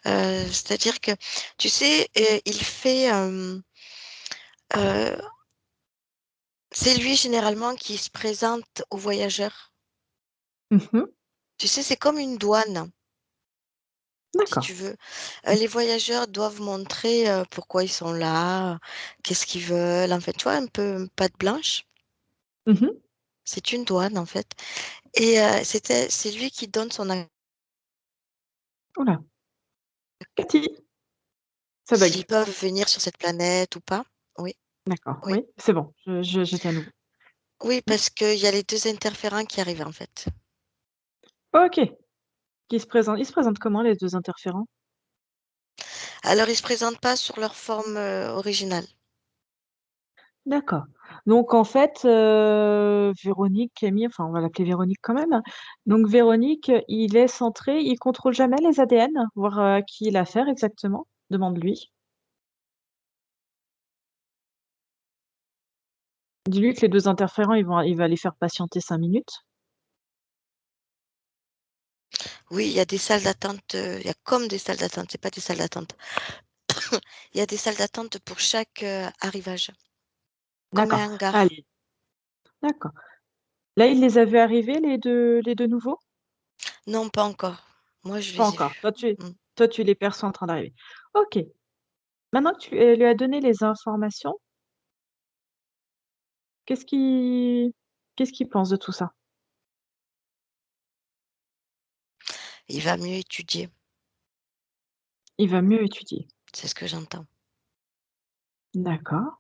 C'est-à-dire que, tu sais, il fait. Euh, c'est lui généralement qui se présente aux voyageurs. Mmh. Tu sais, c'est comme une douane, si D'accord. tu veux. Les voyageurs doivent montrer pourquoi ils sont là, qu'est-ce qu'ils veulent. En fait, tu vois, un peu patte blanche. Mmh. C'est une douane, en fait. Et c'est lui qui donne son Ouh là, Cathy, ça bug. s'ils peuvent venir sur cette planète ou pas. Oui, D'accord, oui. oui, c'est bon, j'étais à nouveau. Oui, Mmh. parce qu'il y a les 2 interférents qui arrivent, en fait. OK. Ils se présentent comment les 2 interférents? Alors, ils se présentent pas sur leur forme, originale. D'accord. Donc en fait, Véronique, Camille, enfin on va l'appeler Véronique quand même. Donc Véronique, il est centré, il contrôle jamais les ADN? Voir, à qui il a affaire exactement? Demande-lui. Dis-lui que les 2 interférents, il va les faire patienter 5 minutes. Oui, il y a des salles d'attente, il y a comme des salles d'attente, c'est pas des salles d'attente. Il y a des salles d'attente pour chaque, arrivage, comme D'accord. un hangar. Allez, d'accord. Là, il les a vus arriver les deux nouveaux? Non, pas encore. Moi, je Pas les ai encore. vus. Toi, tu Mmh. toi, tu les perçois en train d'arriver. OK. Maintenant que tu, lui as donné les informations, qu'est-ce qu'il qu'est-ce qu'il pense de tout ça? Il va mieux étudier, Il va mieux étudier. c'est ce que j'entends. D'accord.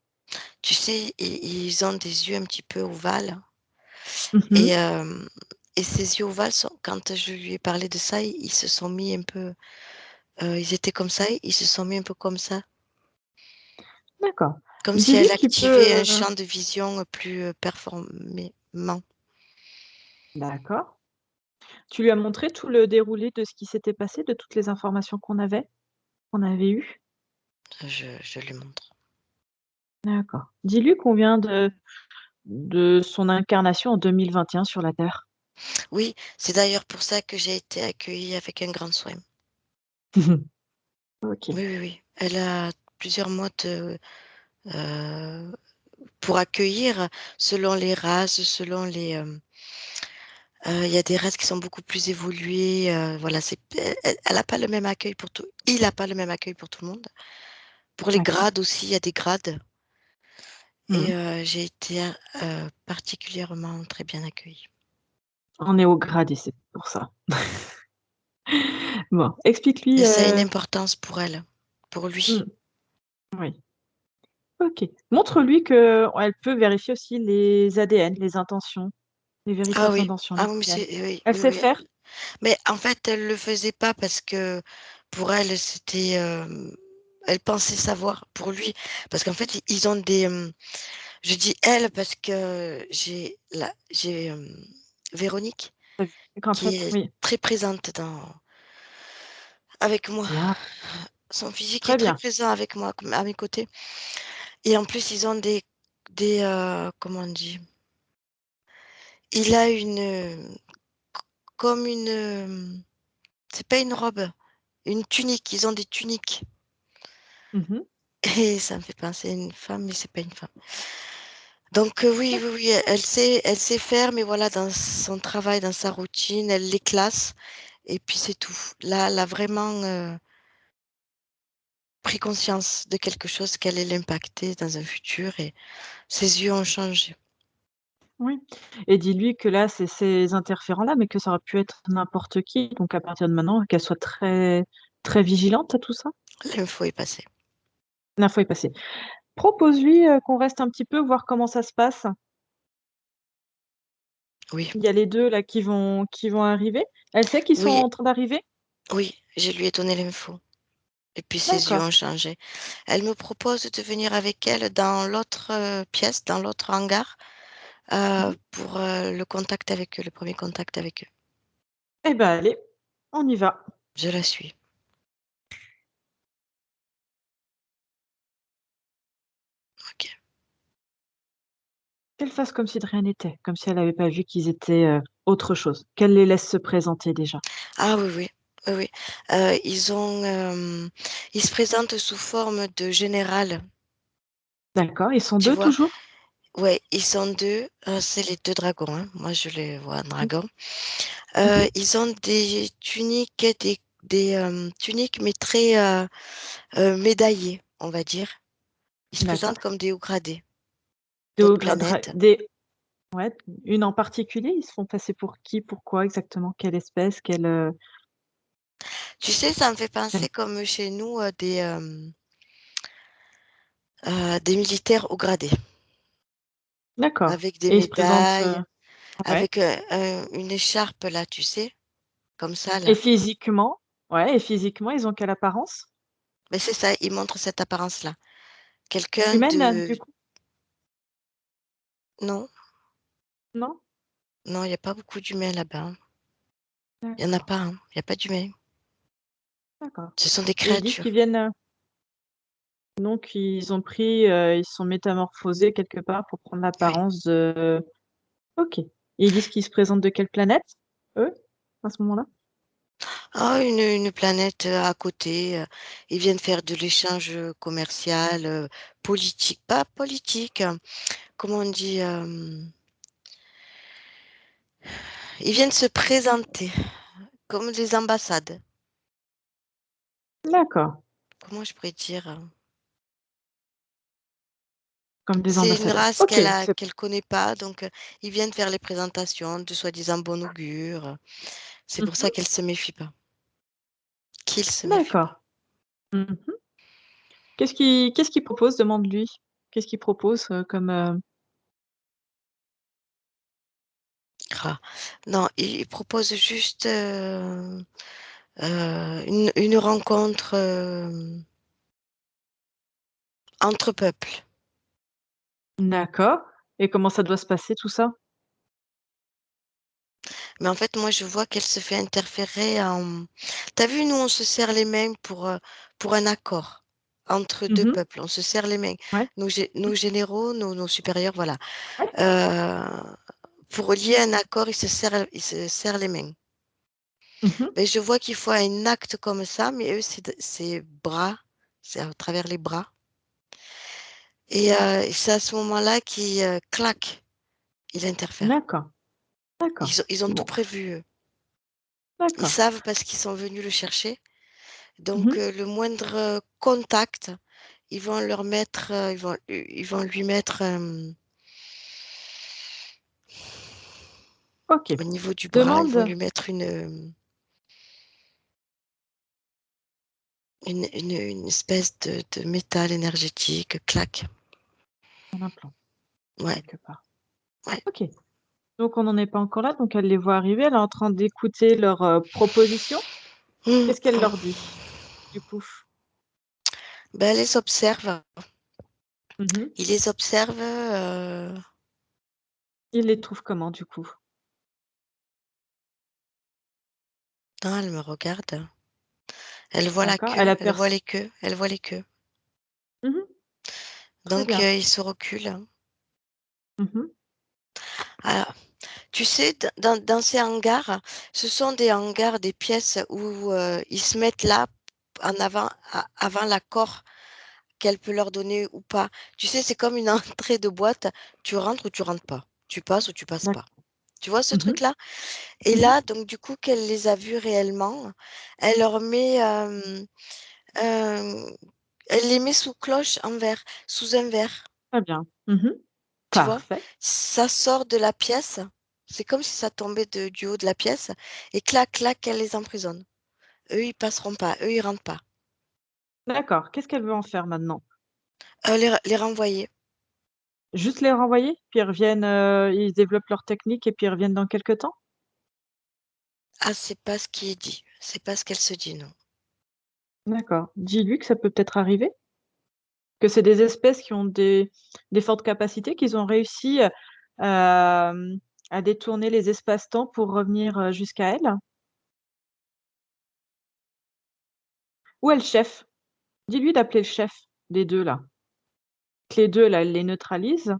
Tu sais, ils ont des yeux un petit peu ovales et Mmh. hem et ces yeux ovales sont quand je lui ai parlé de ça, ils se sont mis un peu, ils étaient comme ça, ils se sont mis un peu comme ça. D'accord. Comme si Dis-lui elle qu'il activait un peut, champ de vision, plus, performant. d'accord. Tu lui as montré tout le déroulé de ce qui s'était passé, de toutes les informations qu'on avait eues? Je lui montre. D'accord. Dis-lui qu'on vient de son incarnation en 2021 sur la Terre. Oui, c'est d'ailleurs pour ça que j'ai été accueillie avec un grand soin. OK. Oui, oui, oui. Elle a plusieurs modes, pour accueillir selon les races, selon il y a des races qui sont beaucoup plus évoluées, voilà, elle a pas le même accueil pour tout il a pas le même accueil pour tout le monde. Pour les D'accord. grades aussi, il y a des grades Mmh. et j'ai été, particulièrement très bien accueillie. On est au gradé, c'est pour ça. Bon, Et explique-lui, ça a une importance pour elle, pour lui. oui. OK. Montre-lui qu'elle peut vérifier aussi les ADN, les intentions, les Ah véritables oui, intentions ah oui, nuptiales. oui, Elle oui, sait oui. faire? Mais en fait, elle le faisait pas parce que pour elle, c'était, elle pensait savoir pour lui. Parce qu'en fait, ils ont des, je dis elle parce que j'ai Véronique En qui fait, est oui. très présente avec moi. Bien, Son physique est très très bien. présent avec moi, à mes côtés. Et en plus, ils ont comment on dit? Il a comme c'est pas une robe, une tunique. Ils ont des tuniques. Mmh. Et ça me fait penser à une femme, mais c'est pas une femme. Donc oui, oui, oui, elle sait faire, mais voilà, dans son travail, dans sa routine, elle les classe et puis c'est tout. Là, elle a vraiment, pris conscience de quelque chose qu'elle allait l'impacter dans un futur et ses yeux ont changé. Oui, et dis-lui que là, c'est ces interférents-là, mais que ça aurait pu être n'importe qui, donc à partir de maintenant, qu'elle soit très, très vigilante à tout ça. L'info est passée. L'info est passée. Propose-lui, qu'on reste un petit peu, voir comment ça se passe. Oui, Il y a les 2 là qui vont arriver. Elle sait qu'ils sont oui, en train d'arriver? oui, je lui ai donné l'info et puis ses yeux D'accord. ont changé. Elle me propose de venir avec elle dans l'autre, pièce, dans l'autre hangar, Mmh. pour, le contact avec eux, le premier contact avec eux. Eh ben, allez, on y va. Je la suis. OK. Qu'elle fasse comme si de rien n'était, comme si elle n'avait pas vu qu'ils étaient, autre chose. Qu'elle les laisse se présenter déjà. Ah oui, oui. Oui, oui. Ils se présentent sous forme de général, D'accord, ils sont tu 2 vois? toujours? Ouais, ils sont 2. C'est les 2 dragons, hein. Moi, je les vois en Mmh. dragon. Mmh. Ils ont des tuniques, tuniques, mais très, médaillées, on va dire. Ils se D'accord. présentent comme des hauts gradés Des d'autres hauts planètes. des ouais, une en particulier? Ils se font passer pour qui? Pourquoi exactement? Quelle espèce? Tu sais, ça me fait Quelle penser comme chez nous, des militaires hauts gradés, d'accord, avec des et ils se présentent, médailles, ouais, avec, une écharpe là, tu sais? Comme ça et là. physiquement? Ouais, et physiquement, ils ont quelle apparence? Mais c'est ça, ils montrent cette apparence-là. Quelqu'un Humaine, de du coup? non, Non? non, il y a pas beaucoup d'humains là-bas, hein. Il y en a D'accord, pas, hein, il y a pas d'humains. d'accord, Ce sont des et ils disent qu'ils créatures. viennent, donc ils ont pris, ils se sont métamorphosés quelque part pour prendre Oui. l'apparence de OK, et ils disent qu'ils se présentent de quelle planète, eux, à ce moment-là? Ah, une planète, à côté, ils viennent faire de l'échange, commercial, politique, pas politique, comment on dit? Ils viennent se présenter comme des ambassades. D'accord, Comment je pourrais dire? comme des C'est une ambassadeurs. race OK, c'est qu'elle connaît pas, donc ils viennent faire les présentations de soi-disant bon augure, c'est pour ça mmh, qu'elle se méfie pas, qu'il se méfie pas. d'accord. Mmh. Qu'est-ce qu'il propose? Demande-lui. Qu'est-ce qu'il propose, comme, Ah, non, il propose juste, une rencontre, entre peuples. d'accord, et comment ça doit se passer tout ça? Mais en fait, moi, je vois qu'elle se fait interférer tu vu, nous, on se serre les mains pour un accord entre 2 Mmh. peuples. On se serre les mains. Ouais. Mmh. Nos généraux, nos supérieurs, voilà. Ouais. Pour lier un accord, ils se serrent les mains. Mmh. Mais je vois qu'il faut un acte comme ça, mais eux, c'est bras, c'est à travers les bras et c'est à ce moment-là qu'ils, clac, ils interfèrent. D'accord, d'accord. Ils ont tout Bon, prévu, eux. Ils d'accord. savent parce qu'ils sont venus le chercher. Donc Mmh. le moindre, contact, ils vont leur mettre, ils vont lui mettre, OK. Au niveau du bras, ils vont Demande lui mettre une espèce de métal énergétique, clac. un implant, Ouais, quelque part. ouais. OK. Donc on n'en est pas encore là, donc elle les voit arriver, elle est en train d'écouter leurs, propositions. Mmh. Qu'est-ce qu'elle leur dit, du coup? Ben, elle les observe. Mmh. Il les observe, Il les trouve comment, du coup? non, elle me regarde. Elle voit la D'accord, queue, elle elle voit aperç les queues, elle voit les queues. mmh. Très Donc bien. il se recule. Mmh. Alors, tu sais, dans ces hangars, ce sont des hangars, des pièces où, ils se mettent là, en avant avant l'accord qu'elle peut leur donner ou pas. Tu sais, c'est comme une entrée de boîte, tu rentres ou tu rentres pas. Tu passes ou tu passes D'acc pas. Tu vois ce mmh. truc-là? Et Mmh. là, donc du coup, qu'elle les a vus réellement, elle leur met, hem, elle les met sous cloche en verre, sous un verre, Très bien. Mmh. tu vois? Parfait. Ça sort de la pièce, c'est comme si ça tombait du haut de la pièce et clac, clac, elle les emprisonne. Eux, ils passeront pas, eux, ils rentrent pas. D'accord. Qu'est-ce qu'elle veut en faire maintenant? Les renvoyer. Juste les renvoyer? Puis ils reviennent, ils développent leur technique et puis ils reviennent dans quelque temps? Ah, c'est pas ce qui est dit, c'est pas ce qu'elle se dit, non. D'accord. Dis-lui que ça peut peut-être arriver, que c'est des espèces qui ont des fortes capacités, qu'ils ont réussi, à détourner les espaces-temps pour revenir, jusqu'à elle. Ou est le chef. Dis-lui d'appeler le chef des 2 là. Que les 2 là, elle les neutralise.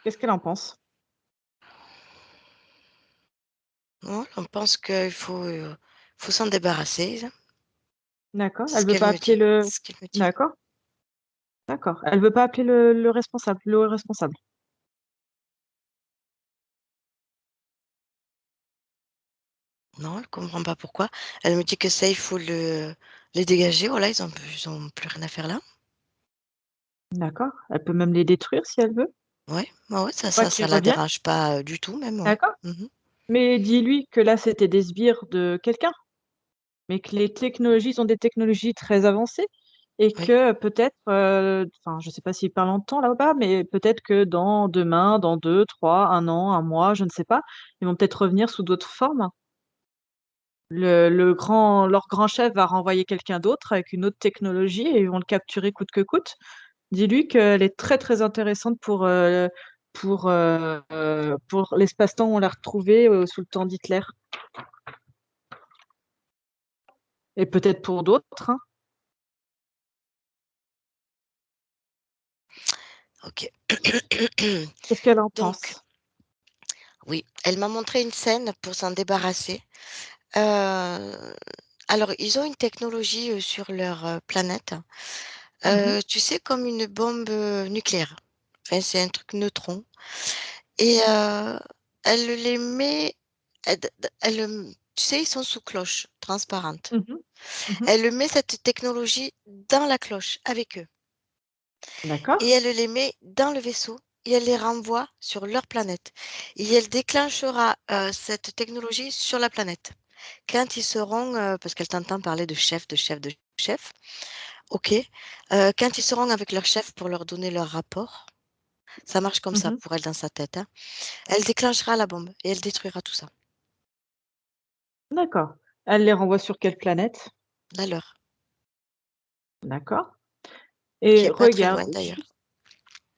Qu'est-ce qu'elle en pense? Non, on pense qu'il faut s'en débarrasser, là. D'accord. C'est ce Elle veut qu'elle pas me appeler dit, le c'est ce qu'elle me dit. d'accord, d'accord. Elle veut pas appeler le responsable, le haut responsable? Non, elle comprend pas pourquoi. Elle me dit que ça, il faut les dégager, voilà, ils ont plus rien à faire là. D'accord. Elle peut même les détruire si elle veut, Ouais, ouais, ouais, pour pas qu'ils ça la reviennent? dérange pas, du tout même, ouais. D'accord. Mmh. Mais dis-lui que là, c'était des sbires de quelqu'un, mais que les technologies sont des technologies très avancées et Oui, que peut-être, enfin, je sais pas s'ils parlent en temps là-bas, mais peut-être que dans demain, dans 2, 3, 1 an, 1 mois, je ne sais pas, ils vont peut-être revenir sous d'autres formes. Leur grand chef va renvoyer quelqu'un d'autre avec une autre technologie et ils vont le capturer coûte que coûte. Dis-lui qu'elle est très, très intéressante pour l'espace-temps où on l'a retrouvée, sous le temps d'Hitler et peut-être pour d'autres, hein. OK. Qu'est-ce qu'elle en Donc pense? oui, elle m'a montré une scène pour s'en débarrasser. Heu, alors ils ont une technologie, sur leur, planète, Mmh mh. tu sais comme une bombe, nucléaire. Enfin, c'est un truc neutron et elle les met elle d d elle, tu sais, ils sont sous cloche transparente. Mmh mh. Mmh. Elle met cette technologie dans la cloche avec eux D'accord. et elle les met dans le vaisseau et elle les renvoie sur leur planète et elle déclenchera, cette technologie sur la planète. Quand ils seront, parce qu'elle t'entend parler de chef, de chef, de chef, OK. Quand ils seront avec leur chef pour leur donner leur rapport, ça marche comme Mmh ça mh. pour elle dans sa tête, hein. Elle déclenchera la bombe et elle détruira tout ça, D'accord. Elle les renvoie sur quelle planète? la leur, D'accord qui et est pas très regarde loin d'ailleurs. juste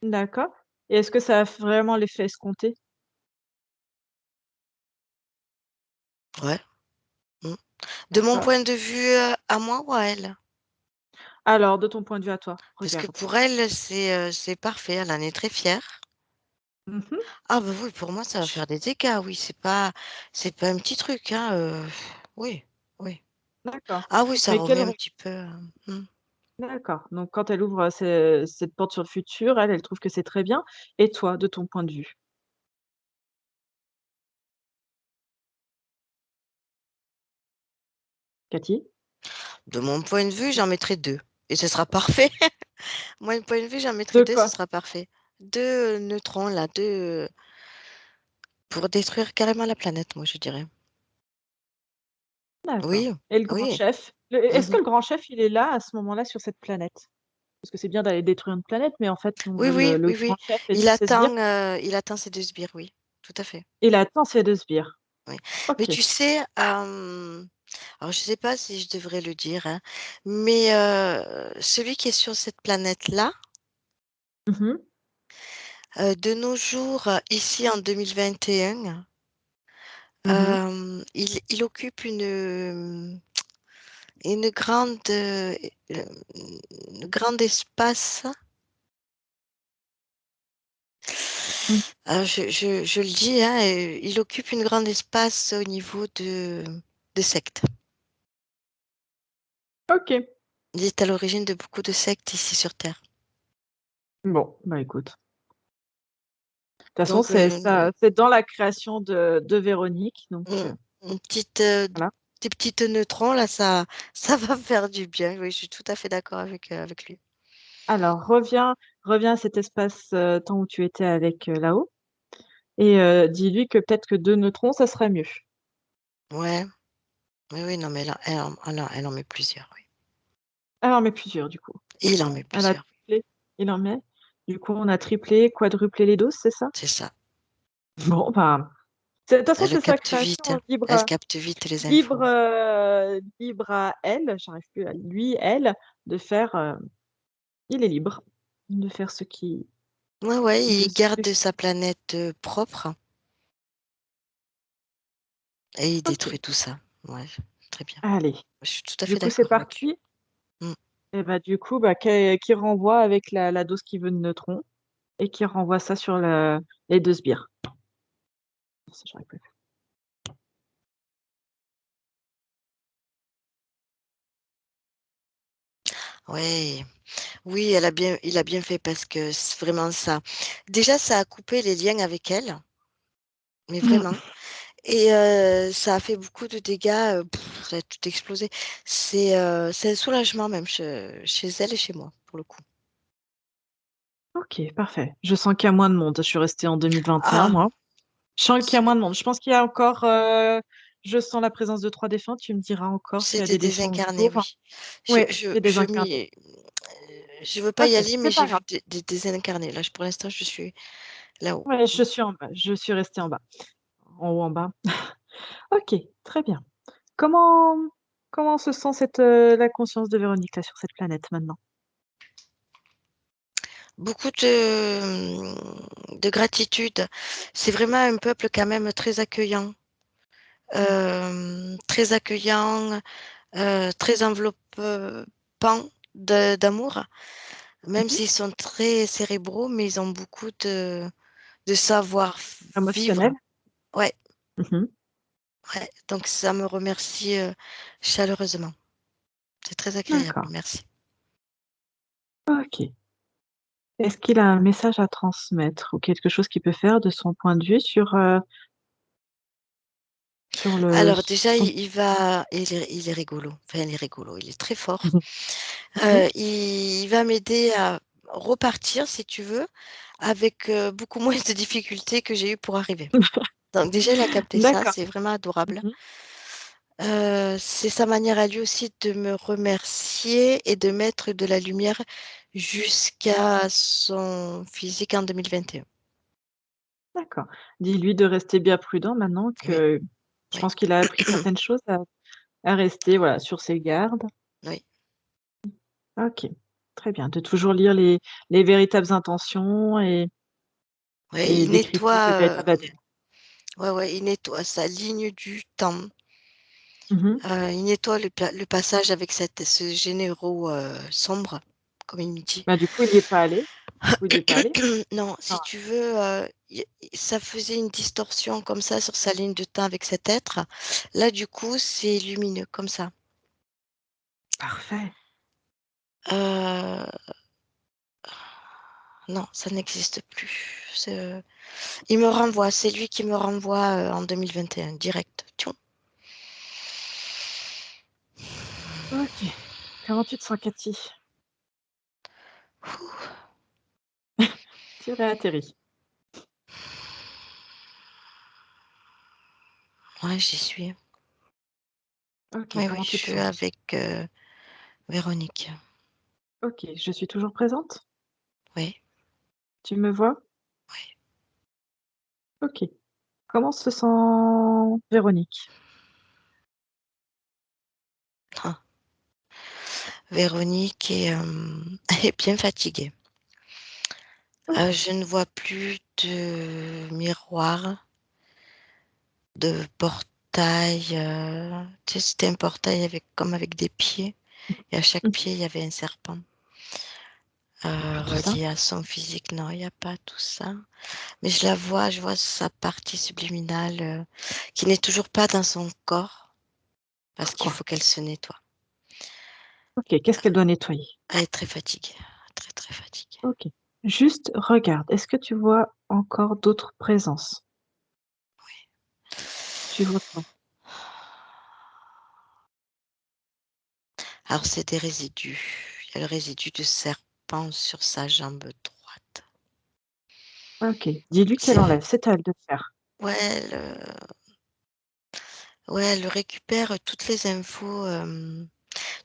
d'accord et est-ce que ça a vraiment l'effet escompté? Ouais, mmh. De mon D'accord. point de vue, à moi ou à elle? Alors de ton point de vue à toi, Parce que regarde. pour elle, c'est parfait, elle en est très fière. Mmh mh. Ah bah oui, pour moi, ça va faire des dégâts, oui, c'est pas un petit truc, hein, oui, oui. D'accord Ah oui, ça mais quel remet un re petit peu, mmh. d'accord donc quand elle ouvre, cette porte sur le futur, elle trouve que c'est très bien et toi, de ton point de vue? Cathy? De mon point de vue, j'en mettrais 2. Et ce sera parfait. Moi, un point de vue, j'en mettrai De 2, ce quoi? sera parfait. 2 neutrons là, 2 pour détruire carrément la planète, moi je dirais. D'accord. Oui, Et le grand oui. chef? Est-ce que Mmh. le grand chef, il est là, à ce moment-là, sur cette planète? Parce que c'est bien d'aller détruire une planète, mais en fait, Oui, oui, le oui, grand oui. chef et tous ses sbires, Il attend ses 2 sbires, oui, tout à fait, il attend ses 2 sbires. oui. Mais OK. tu sais, alors je sais pas si je devrais le dire, hein, mais celui qui est sur cette planète-là, Mmh mh. de nos jours, ici en 2021, Mmh. il occupe une grande, une grande espace. Mmh. Je le dis, hein, il occupe une grande espace au niveau de sectes. OK. Il est à l'origine de beaucoup de sectes ici sur terre. Bon, bah, écoute. De toute façon, Donc c'est ça, c'est dans la création de Véronique, donc mmh, une petite, voilà. des petites neutrons là, ça va faire du bien. Oui, je suis tout à fait d'accord avec lui. Alors reviens à cet espace, temps où tu étais avec, là-haut et dis-lui que peut-être que 2 neutrons, ça serait mieux. Ouais, oui, oui, non, mais elle en met plusieurs, oui. Elle en met plusieurs, du coup. Il en met Elle a plusieurs, oui, triplé, il en met. Du coup, on a triplé, quadruplé les doses, c'est ça? c'est ça. Bon, bah, c'est de toute façon, Elle c'est sa capte vite, création, hein. Elle capte vite les infos. libre à elle, j'arrive plus à lui, elle, de faire, il est libre de faire Ouais, ouais, il ce garde qui sa planète, propre et il OK, détruit tout ça. Ouais, très bien. allez, Je suis tout à du fait coup, c'est d'accord avec lui. parti Mmh. et bah, du coup, bah, qu'il renvoie avec la dose qu'il veut de neutrons et qu'il renvoie ça sur les 2 sbires. Ça, j'aurais pas fait. Ouais, oui, il a bien fait parce que c'est vraiment ça. Déjà, ça a coupé les liens avec elle, mais vraiment. Mmh. Et ça a fait beaucoup de dégâts, ça a tout explosé. C'est un soulagement même chez elle et chez moi, pour le coup. OK, parfait. Je sens qu'il y a moins de monde. Je suis restée en 2021, Ah! moi. Je sens qu'il y a C moins de monde. Je pense qu'il y a encore, je sens la présence de 3 défunts. Tu me diras encore s'il c'est y a des des défunts désincarnés, autour. oui. Ouais, des Je désincarnés. m'y je veux pas y OK, aller, mais c'est j'ai pas vu grave. des désincarnés. Là, pour l'instant, je suis là-haut. Ouais, je suis en bas. Je suis restée en bas. En haut, en bas. OK, très bien. Comment comment se sent la conscience de Véronique, là, sur cette planète, maintenant? Beaucoup de gratitude. C'est vraiment un peuple quand même Mmh. très accueillant, très enveloppant d'amour, même Mmh. s'ils sont très cérébraux, mais ils ont beaucoup de Émotionnelle? savoir-vivre. Ouais, Mmh. ouais, donc ça me remercie, chaleureusement. C'est très agréable, D'accord. merci. OK. Est-ce qu'il a un message à transmettre ou quelque chose qu'il peut faire de son point de vue sur le Alors déjà, son il est rigolo, enfin il est rigolo, il est très fort. mmh mh. Il va m'aider à repartir, si tu veux, avec, beaucoup moins de difficultés que j'ai eu pour arriver. Donc déjà, il a capté ça, D'accord. c'est vraiment adorable. Mmh. C'est sa manière à lui aussi de me remercier et de mettre de la lumière jusqu'à son physique en 2021. D'accord. Dis-lui de rester bien prudent maintenant Oui, que je oui, pense qu'il a appris certaines choses à rester, voilà, sur ses gardes. oui. OK, très bien. De toujours lire les véritables intentions Oui, et il décrypter le nettoie, véritable ADN. ouais, ouais, il nettoie sa ligne du temps. Mmh mh. Il nettoie le passage avec ce généraux, sombre, comme il me dit. Bah, du coup, il y est pas allé? Du coup, il y est pas allé? Non, si Ah, tu veux, ça faisait une distorsion comme ça sur sa ligne de temps avec cet être. Là, du coup, c'est lumineux comme ça. parfait. Heu, non, ça n'existe plus. Il me renvoie, c'est lui qui me renvoie, en 2021 direct. Tchoum. OK. Comment tu te sens, Cathy? Tu réatterris. Ouais, j'y suis. OK, Oui, oui, comment je tu te suis sens? avec Véronique. OK, je suis toujours présente? Oui, Tu me vois? oui. OK. Comment se sent Véronique? Ah. Véronique est, est bien fatiguée. OK. Je ne vois plus de miroir, de portail. Tu sais, c'était un portail avec, comme avec des pieds, et à chaque Mmh. pied, il y avait un serpent Il y a plus tout ça? relié à son physique. Non, il n'y a pas tout ça. Mais je vois sa partie subliminale qui n'est toujours pas dans son corps parce qu'il Pourquoi? faut qu'elle se nettoie. OK, qu'est-ce qu'elle doit nettoyer? Elle est très fatiguée, très très fatiguée. OK. Juste regarde, est-ce que tu vois encore d'autres présences? Tu vois quoi? Alors c'est des résidus. Il y a le résidu de serpent sur sa jambe droite. OK. Dis-lui qu'elle C'est enlève, c'est à elle de le faire. ouais, ouais, elle récupère toutes les infos.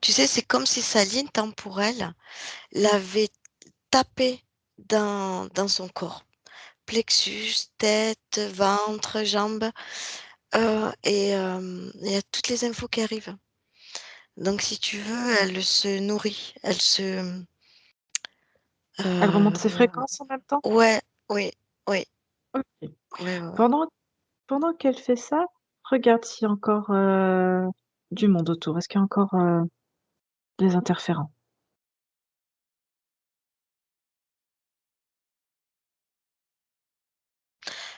Tu sais, c'est comme si sa ligne temporelle l'avait tapé dans son corps. Plexus, tête, ventre, jambes, il y a toutes les infos qui arrivent. Donc si tu veux, elle se nourrit, Elle remonte ses heu, fréquences en même temps? ouais, oui, oui, OK. ouais, ouais, ouais. Pendant qu'elle fait ça, regarde s'il y a encore, du monde autour. Est-ce qu'il y a encore, des interférents?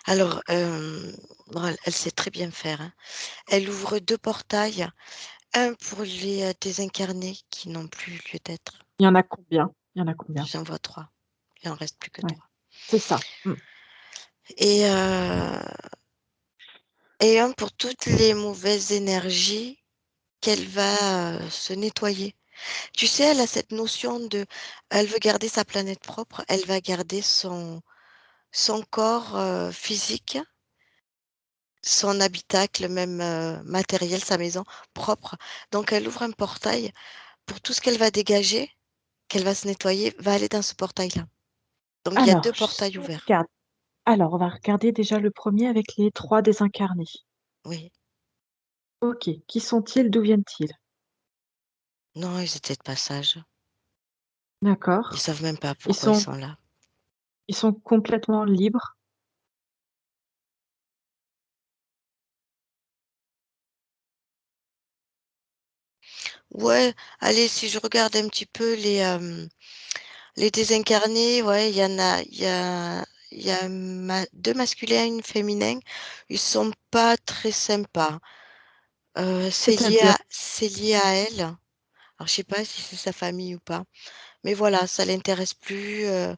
Alors, bon, elle sait très bien faire, hein. Elle ouvre 2 portails, un pour les, désincarnés qui n'ont plus lieu d'être. Il y en a combien? Il y en a combien? J'en vois 3. Il en reste plus que Ouais, 3. c'est ça. Mmh. Et et un pour toutes les mauvaises énergies qu'elle va, se nettoyer. Tu sais, elle a cette notion de elle veut garder sa planète propre, elle va garder son corps, physique, son habitacle, même, matériel, sa maison propre. Donc elle ouvre un portail pour tout ce qu'elle va dégager, qu'elle va se nettoyer, va aller dans ce portail-là. Donc il y a 2 Alors, portails juste ouverts. regarde. Alors, on va regarder déjà le premier avec les 3 désincarnés. Oui. OK. Qui sont-ils? D'où viennent-ils? Non, ils étaient de passage. Ils D'accord. savent même pas Ils pourquoi ils sont sont là. ils sont complètement libres? Ouais, allez, si je regarde un petit peu les désincarnés, ouais, il y a ma 2 masculins, une féminin. Ils sont pas très sympas. C'est-à-dire? C'est lié à elle. Alors je sais pas si c'est sa famille ou pas, mais voilà, ça l'intéresse plus, elle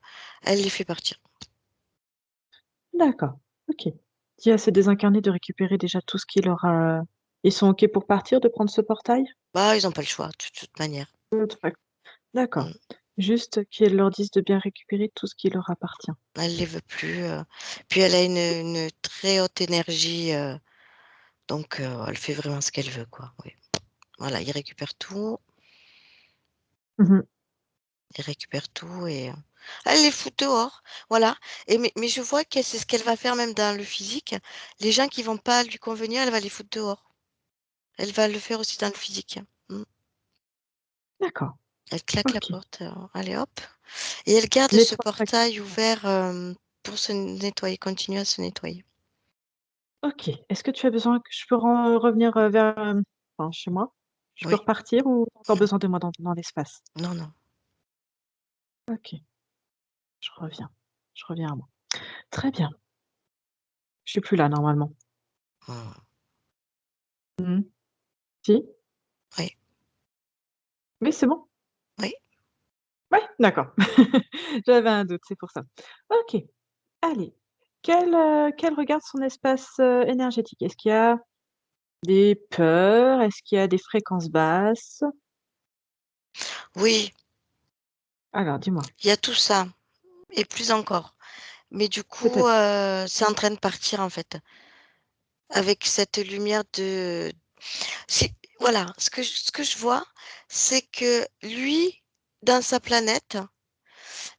les fait partir. D'accord. OK. Dis à ces désincarnés de récupérer déjà tout ce qui leur a ils sont OK pour partir, de prendre ce portail? Bah, ils ont pas le choix de toute manière. D'accord. Mmh. Juste qu'elle leur dise de bien récupérer tout ce qui leur appartient. Elle les veut plus, puis elle a une très haute énergie, donc elle fait vraiment ce qu'elle veut, quoi, oui. Voilà, Mmh mh. il récupère tout et elle les fout dehors, voilà. Et mais je vois que c'est ce qu'elle va faire même dans le physique. Les gens qui vont pas lui convenir, elle va les foutre dehors. Elle va le faire aussi dans le physique. Mmh. D'accord. Elle claque la OK. porte, allez hop, et elle garde ce Nettoie chaque portail ouais. ouvert, pour se nettoyer, continuer à se nettoyer. OK. Est-ce que tu as besoin que je peux revenir, vers, enfin, chez moi? Je peux Oui, repartir ou tu as encore besoin de moi dans l'espace? non, non. OK, je reviens. Je reviens à moi. Très bien. Je suis plus là normalement. Mmh. Mmh. Si? Oui, Oui, c'est bon? oui. Ouais, d'accord. J'avais un doute, c'est pour ça. OK. Allez. Quel regarde son espace, énergétique? Est-ce qu'il y a des peurs? Est-ce qu'il y a des fréquences basses? Oui, Alors, dis-moi. Il y a tout ça et plus encore. Mais du coup, Peut-être. c'est en train de partir, en fait, avec cette lumière de voilà, ce que je vois, c'est que lui, dans sa planète,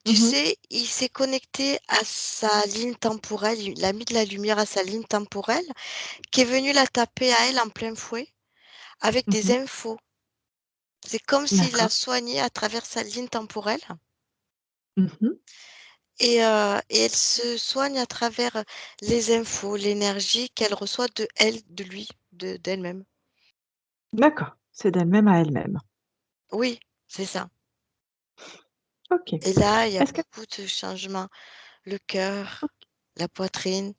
tu Mmh. sais, il s'est connecté à sa ligne temporelle, il a mis de la lumière à sa ligne temporelle, qui est venue la taper à elle en plein fouet avec des Mmh. infos. C'est comme s'il la D'accord. soignait à travers sa ligne temporelle Mmh. et elle se soigne à travers les infos, l'énergie qu'elle reçoit de elle, de lui, d'elle-même. D'accord. C'est d'elle-même à elle-même. Oui, c'est ça. OK. Et là, il y a Est-ce que beaucoup de changements. Le cœur, OK. la poitrine,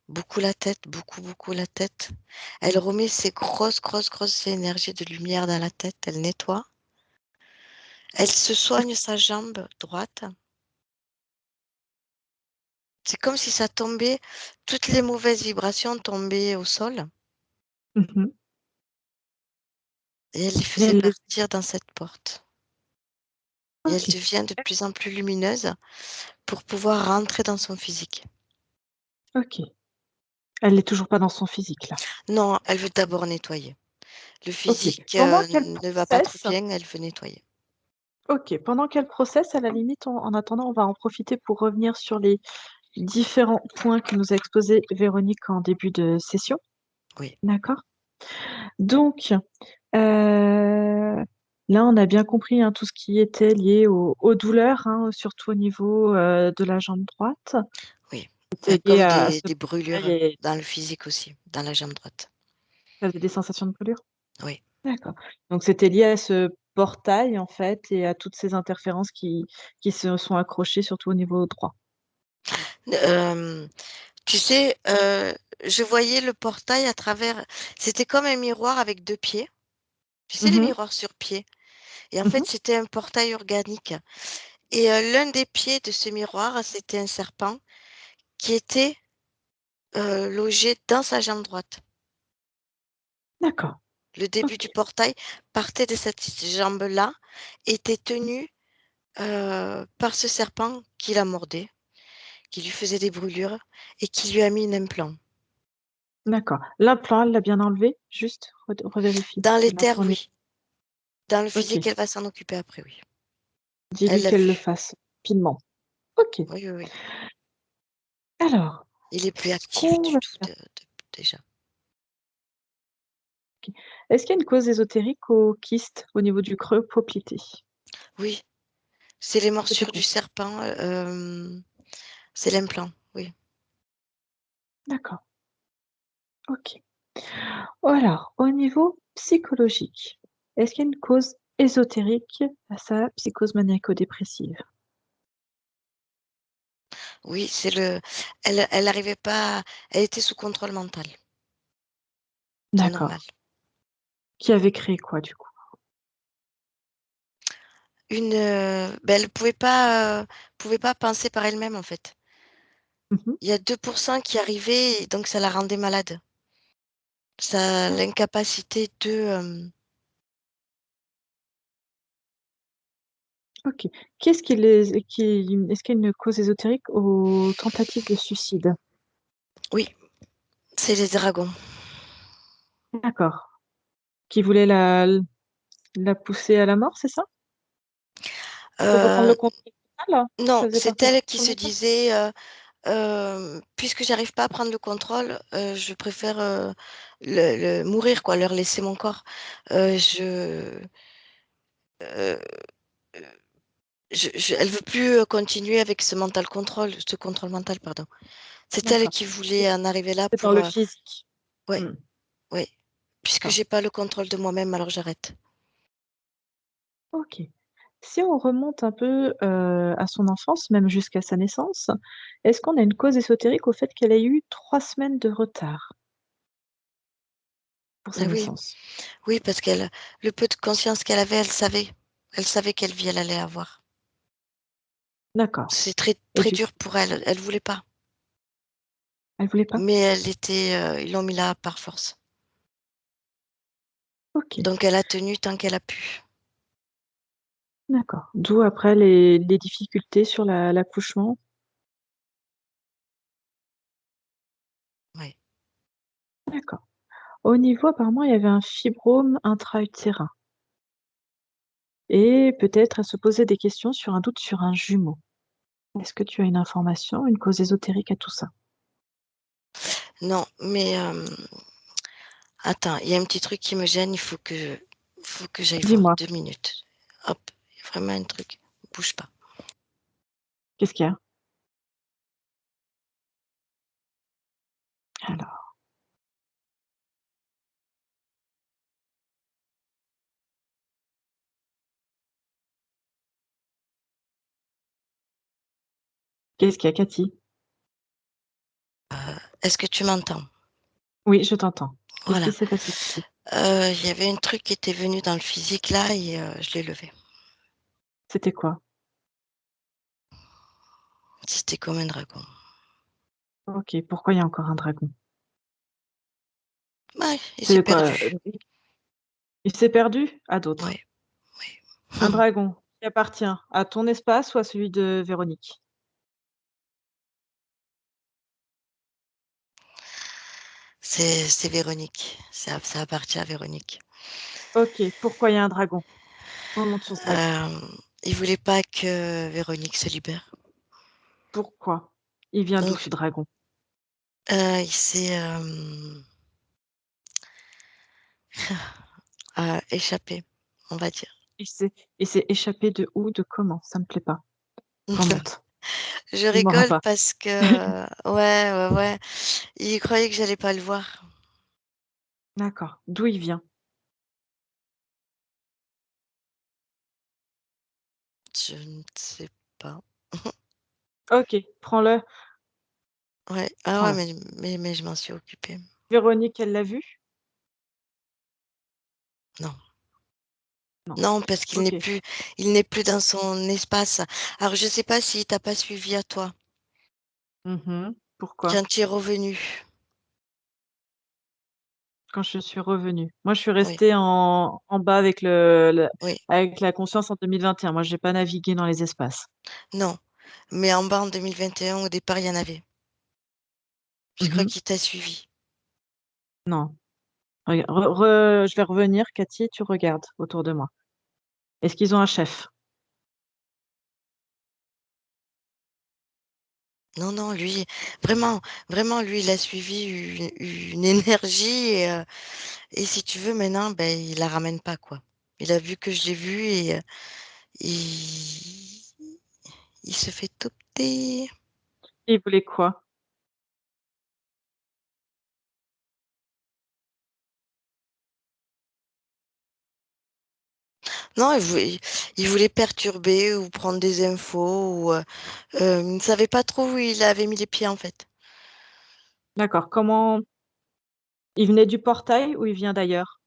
beaucoup la tête, beaucoup, beaucoup la tête. Elle Mmh. remet ses grosses, grosses, grosses énergies de lumière dans la tête, elle nettoie. Elle se Est-ce soigne sa jambe droite. C'est comme si ça tombait, toutes les mauvaises vibrations tombaient au sol Mmh. et elle les Et faisait elle les partir dans cette porte. Et elle OK. devient de plus en plus lumineuse pour pouvoir rentrer dans son physique. OK. Elle est toujours pas dans son physique, là? Non, elle veut d'abord nettoyer. Le OK. physique Pendant quel ne va pas trop process bien, elle veut nettoyer. OK. Pendant quel process, à la limite, en attendant, on va en profiter pour revenir sur les différents points que nous a exposés Véronique en début de session. Oui, D'accord? Donc, là, on a bien compris, hein, tout ce qui était lié aux douleurs, hein, surtout au niveau, de la jambe droite. oui. C'était lié Comme à des ce des portail brûlures et dans le physique aussi, dans la jambe droite. tu avais des sensations de brûlure? Oui. D'accord. Donc c'était lié à ce portail, en fait, et à toutes ces interférences qui se sont accrochées, surtout au niveau droit. Tu sais, je voyais le portail à travers, c'était comme un miroir avec 2 pieds. Tu sais, les Mmh. miroirs sur pied? Et en Mmh. fait, c'était un portail organique et l'un des pieds de ce miroir, c'était un serpent qui était, logé dans sa jambe droite. D'accord. Le début du OK. portail partait de cette jambe-là, était tenu, par ce serpent qui la mordait, qui lui faisait des brûlures et qui lui a mis un implant. D'accord. L'implant, elle l'a bien enlevé? Juste revérifie. Dans l'éther, L'implant n'est oui. Dans le OK. physique, elle va s'en occuper après, oui. Elle Dis-lui l'a qu'elle le vu. fasse rapidement. OK. Oui, oui, oui. Alors, Il est plus ce actif qu'on du va tout faire, déjà. OK. Est-ce qu'il y a une cause ésotérique au kyste au niveau du creux poplité? Oui, c'est les C'était morsures du quoi? serpent, c'est l'implant, oui. D'accord, OK. Alors, au niveau psychologique, est-ce qu'il y a une cause ésotérique à sa psychose maniaco-dépressive? Oui, c'est le elle arrivait pas, elle était sous contrôle mental, temps normal. D'accord. Qui avait créé quoi, du coup? Elle pouvait pas penser par elle-même, en fait. Mmh mh. Il y a 2 qui arrivaient et donc ça la rendait malade. Ça D'ac l'incapacité de, OK. Qu'est-ce qui les qui est-ce qu'il y a une cause ésotérique aux tentatives de suicide? oui, c'est les dragons. D'accord. Qui voulait la pousser à la mort, c'est ça? Pour reprendre le Heu, contrôle total? non, Ça faisait c'est partie de elle qui son se mental? disait, «Puisque j'arrive pas à prendre le contrôle, je préfère, le mourir quoi, leur laisser mon corps». Heu, elle veut plus, continuer avec ce contrôle mental, pardon. C'est elle D'accord. qui voulait en arriver là C'est dans pour, le physique. ouais, Mmh. ouais. «Puisque D'accord. j'ai pas le contrôle de moi-même, alors j'arrête». OK. Si on remonte un peu, à son enfance, même jusqu'à sa naissance, est-ce qu'on a une cause ésotérique au fait qu'elle ait eu 3 semaines de retard pour sa Oui, naissance? oui, parce qu'elle le peu de conscience qu'elle avait, elle savait. Elle savait quelle vie elle allait avoir. D'accord, C'est très, et très du dur pour elle, elle voulait pas. elle voulait pas? Mais ils l'ont mis là par force. OK. Donc elle a tenu tant qu'elle a pu. D'accord. D'où après les difficultés sur l'accouchement? Ouais. D'accord. Au niveau apparemment, il y avait un fibrome intra-utérin et peut-être elle se posait des questions sur un doute sur un jumeau. Est-ce que tu as une information, une cause ésotérique à tout ça? Non, mais attends, il y a un petit truc qui me gêne, faut que j'aille voir. Dis-moi, 2 minutes. Hop, il y a vraiment un truc. Bouge pas. qu'est-ce qu'il y a? Alors, qu'est-ce qu'il y a, Cathy? Est-ce que tu m'entends? Oui, je t'entends. Qu'est-ce qui Voilà. s'est passé, Cathy? Il y avait un truc qui était venu dans le physique là et je l'ai levé. C'était quoi? C'était comme un dragon. OK, pourquoi il y a encore un dragon? Ouais, il s'est C'est quoi? perdu. Il s'est perdu? À d'autres. Ouais, ouais. Un dragon qui appartient à ton espace ou à celui de Véronique? C'est Véronique. Ça appartient à Véronique. OK, pourquoi il y a un dragon? Remonte son sac. Il voulait pas que Véronique se libère. Pourquoi? Il vient d'où Donc, ce dragon? il s'est, échappé, on va dire. Il s'est il s'est échappé de où? De comment? Ça me plaît pas. Remonte. Je Il m'aura rigole pas. parce que ouais, ouais, ouais, il croyait que j'allais pas le voir. D'accord. D'où il vient? Je ne sais pas. OK, prends-le, Ouais, ah ouais, prends-le. mais je m'en suis occupée. Véronique, elle l'a vu? Non, Non. non, parce OK. il n'est plus dans son espace. Alors je sais pas s'il t'a pas suivi à toi, Pourquoi? quand tu es revenu. Quand je suis revenue. Moi, je suis Oui, restée en bas avec le oui, avec la conscience en 2021. Moi, j'ai pas navigué dans les espaces. non, mais en bas en 2021, au départ, il y en avait. Je crois Mmh. qu'il t'a suivi. Non. Je vais revenir, Cathy, tu regardes autour de moi. Est-ce qu'ils ont un chef? Non, non, lui, vraiment, vraiment, lui, il a suivi une énergie et si tu veux, maintenant, ben, il la ramène pas, quoi. Il a vu que je l'ai vu et il, il se fait topter. Ils voulaient quoi? Non, il voulait perturber ou prendre des infos ou il ne savait pas trop où il avait mis les pieds, en fait. D'accord. Comment il venait du portail ou il vient d'ailleurs?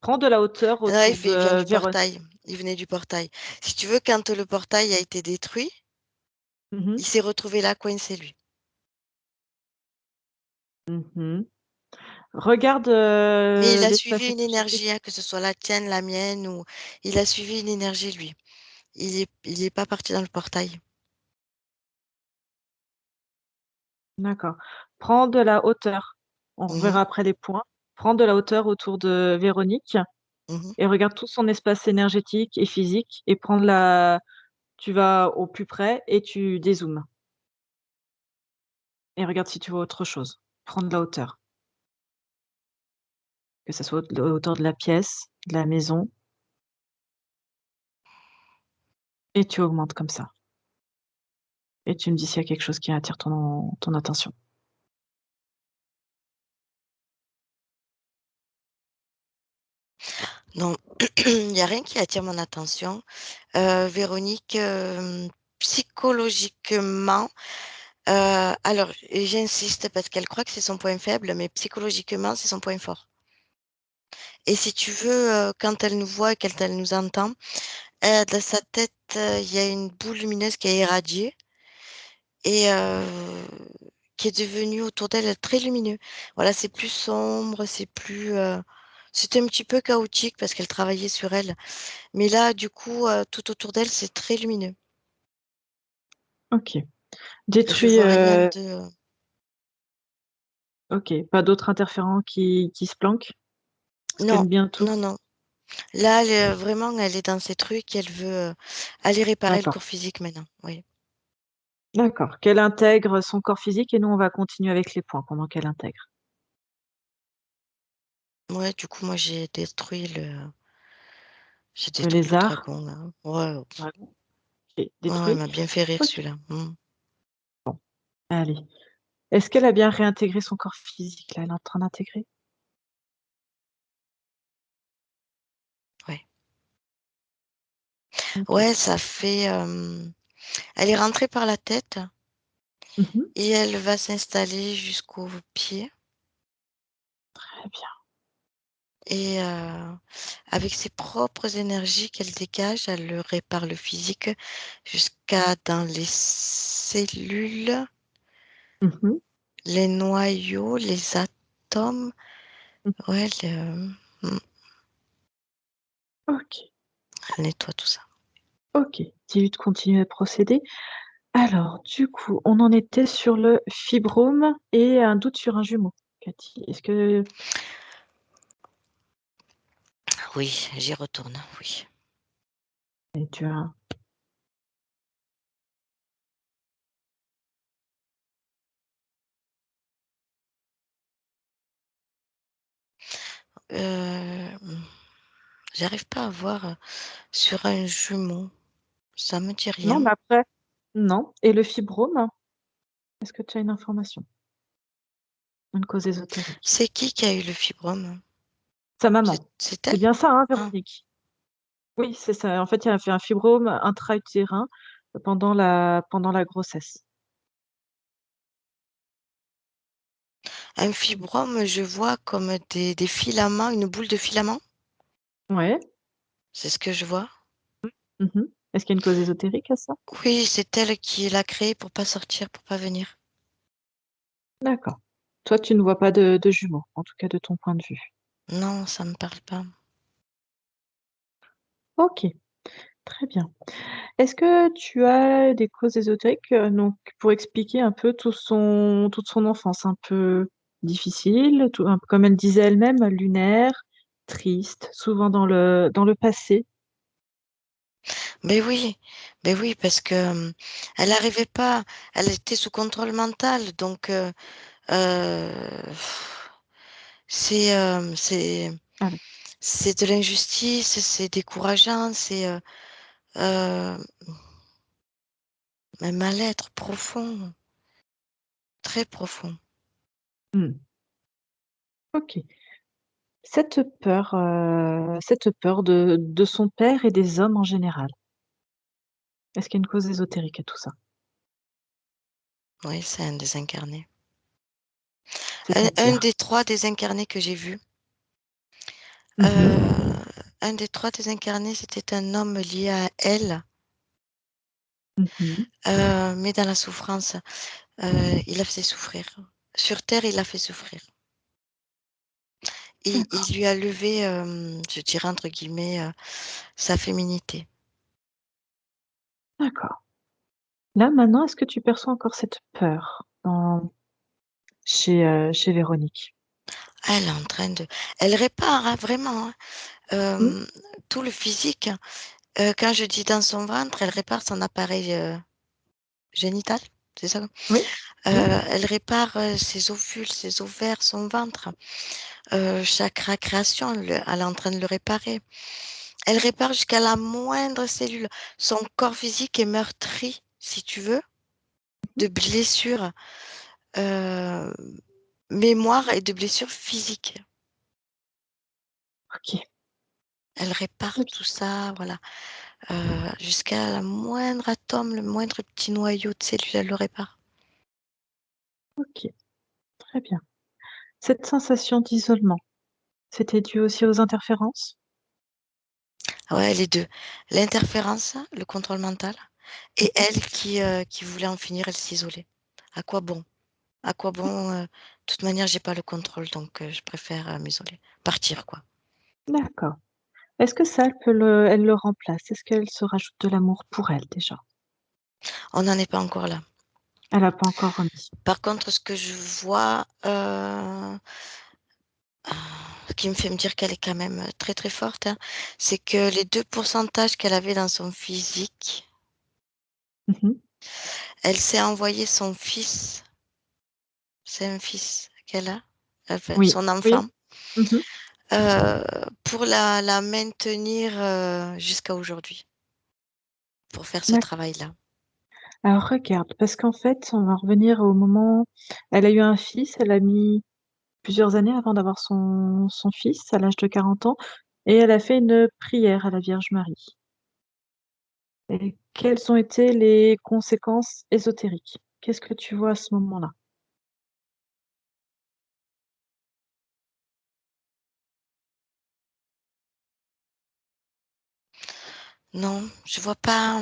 Prends de la hauteur Là, autour il vient de du Véron portail. Il venait du portail. Si tu veux, quand le portail a été détruit, mmh il s'est retrouvé là, coincé, lui. mh. Regarde, Mais il a l'espace suivi une énergétique. énergie, hein, que ce soit la tienne, la mienne ou il a suivi une énergie, lui. Il est pas parti dans le portail. D'accord. Prends de la hauteur. On Mmh. reverra après les points. Prends de la hauteur autour de Véronique Mmh. et regarde tout son espace énergétique et physique et prends de la tu vas au plus près et tu dézoomes et regarde si tu vois autre chose. Prends de la hauteur, que ça soit de hauteur de la pièce, de la maison et tu augmentes comme ça et tu me dis s'il y a quelque chose qui attire ton attention. Non, il y a rien qui attire mon attention. Véronique, psychologiquement, alors et j'insiste parce qu'elle croit que c'est son point faible, mais psychologiquement, c'est son point fort et si tu veux, quand elle nous voit et quand elle nous entend, dans sa tête, il y a une boule lumineuse qui est irradiée et qui est devenu autour d'elle très lumineux. Voilà, c'est plus sombre, c'est plus, C'était un petit peu chaotique parce qu'elle travaillait sur elle. Mais là, du coup, tout autour d'elle, c'est très lumineux. OK. Je Détruit, vois rien de... OK, pas d'autres interférents qui se planquent? Non, Scanne bien tout? non, non. Là, vraiment, elle est dans ses trucs, elle veut aller réparer le D'accord, corps physique maintenant. Oui. d'accord. Qu'elle intègre son corps physique et nous, on va continuer avec les points pendant qu'elle intègre. Ouais, du coup, moi, j'ai Le détruit le lézard, dragon, là. Ouais, dragon, OK, ouais, ouais, il détruit. m'a bien fait rire OK, celui-là. bon, allez. Est-ce qu'elle a bien réintégré son corps physique, là? Elle est en train d'intégrer? Ouais. OK. Ouais, ça fait. Elle est rentrée par la tête Mmh. et elle va s'installer jusqu'aux pieds. Très bien. Et avec ses propres énergies qu'elle dégage, elle le répare le physique jusqu'à dans les cellules, Mmh. les noyaux, les atomes. Mmh. Ouais, OK, elle nettoie tout ça. OK. 10 minutes, continuer à procéder. Alors, du coup, on en était sur le fibrome et un doute sur un jumeau. Cathy, est-ce que Oui, j'y retourne, oui. et tu as Mmh, j'arrive pas à voir, sur un jumeau. Ça me dit non, rien. mais après non et le fibrome, est-ce que tu as une information? Une cause ésotérique? C'est qui a eu le fibrome? Sa C'est maman. c'est C'est elle? bien ça, hein, Ah, Véronique? Oui, c'est ça. En fait, elle a fait un fibrome intra-utérin pendant la grossesse. un fibrome, je vois comme des filaments, une boule de filaments. Ouais. C'est ce que je vois. Mmh. Est-ce qu'il y a une cause ésotérique à ça? Oui, c'est elle qui l'a créé pour pas sortir, pour pas venir. D'accord. Toi, tu ne vois pas de jumeaux, en tout cas de ton point de vue. Non, ça me parle pas. OK, très bien. Est-ce que tu as des causes ésotériques, donc pour expliquer un peu toute son enfance un peu difficile, tout un peu comme elle disait elle-même, lunaire, triste, souvent dans le passé? Oui, mais oui, parce que, elle arrivait pas, elle était sous contrôle mental, donc heu, c'est, Ah oui. c'est de l'injustice, c'est décourageant, c'est, heu, un mal-être profond, très profond. Mmh. OK. Cette peur de son père et des hommes en général, est-ce qu'il y a une cause ésotérique à tout ça? Oui, c'est un désincarné. Un C'est-à-dire? des 3 désincarnés que j'ai vus, Mmh. un des 3 désincarnés, c'était un homme lié à elle, Mmh. mais dans la souffrance. Il a fait souffrir. Sur terre, il a fait souffrir. Et D'accord, il lui a levé, je dirais entre guillemets, sa féminité. d'accord. Là, maintenant, est-ce que tu perçois encore cette peur chez Véronique? Elle est en train de elle répare, hein, vraiment, hein. Mmh. Tout le physique, quand je dis dans son ventre, elle répare son appareil, génital, c'est ça? Oui, oui. Elle répare, ses ovules, ses ovaires, son ventre. Chakra création, elle est en train de le réparer. Elle répare jusqu'à la moindre cellule. Son corps physique est meurtri, si tu veux, Mmh. de blessures, heu, mémoire et de blessures physiques. OK, Elle très répare bien. tout ça, voilà, jusqu'à la moindre atome, le moindre petit noyau de cellule, elle le répare. OK, très bien. Cette sensation d'isolement, c'était dû aussi aux interférences? Ouais, les 2. L'interférence, le contrôle mental et Mmh. elle qui voulait en finir, elle s'isolait. À quoi bon? À quoi bon, de toute manière, j'ai pas le contrôle donc je préfère, m'isoler. Partir quoi. D'accord. Est-ce que ça, elle le remplace? Est-ce qu'elle se rajoute de l'amour pour elle déjà? On n'en est pas encore là. Elle a pas encore remis. Par contre, ce que je vois, ce qui me fait me dire qu'elle est quand même très, très forte, hein, c'est que les 2 pourcentages qu'elle avait dans son physique, Mmh. elle s'est envoyé son fils, c'est un fils qu'elle a, enfin Oui, son oui. enfant, Mmh. heu, pour la maintenir, jusqu'à aujourd'hui, pour faire ce travail-là. Alors regarde, parce qu'en fait, on va revenir au moment elle a eu un fils, elle a mis plusieurs années avant d'avoir son fils, à l'âge de 40 ans, et elle a fait une prière à la Vierge Marie. Et quelles ont été les conséquences ésotériques? Qu'est-ce que tu vois à ce moment-là? Non, je vois pas,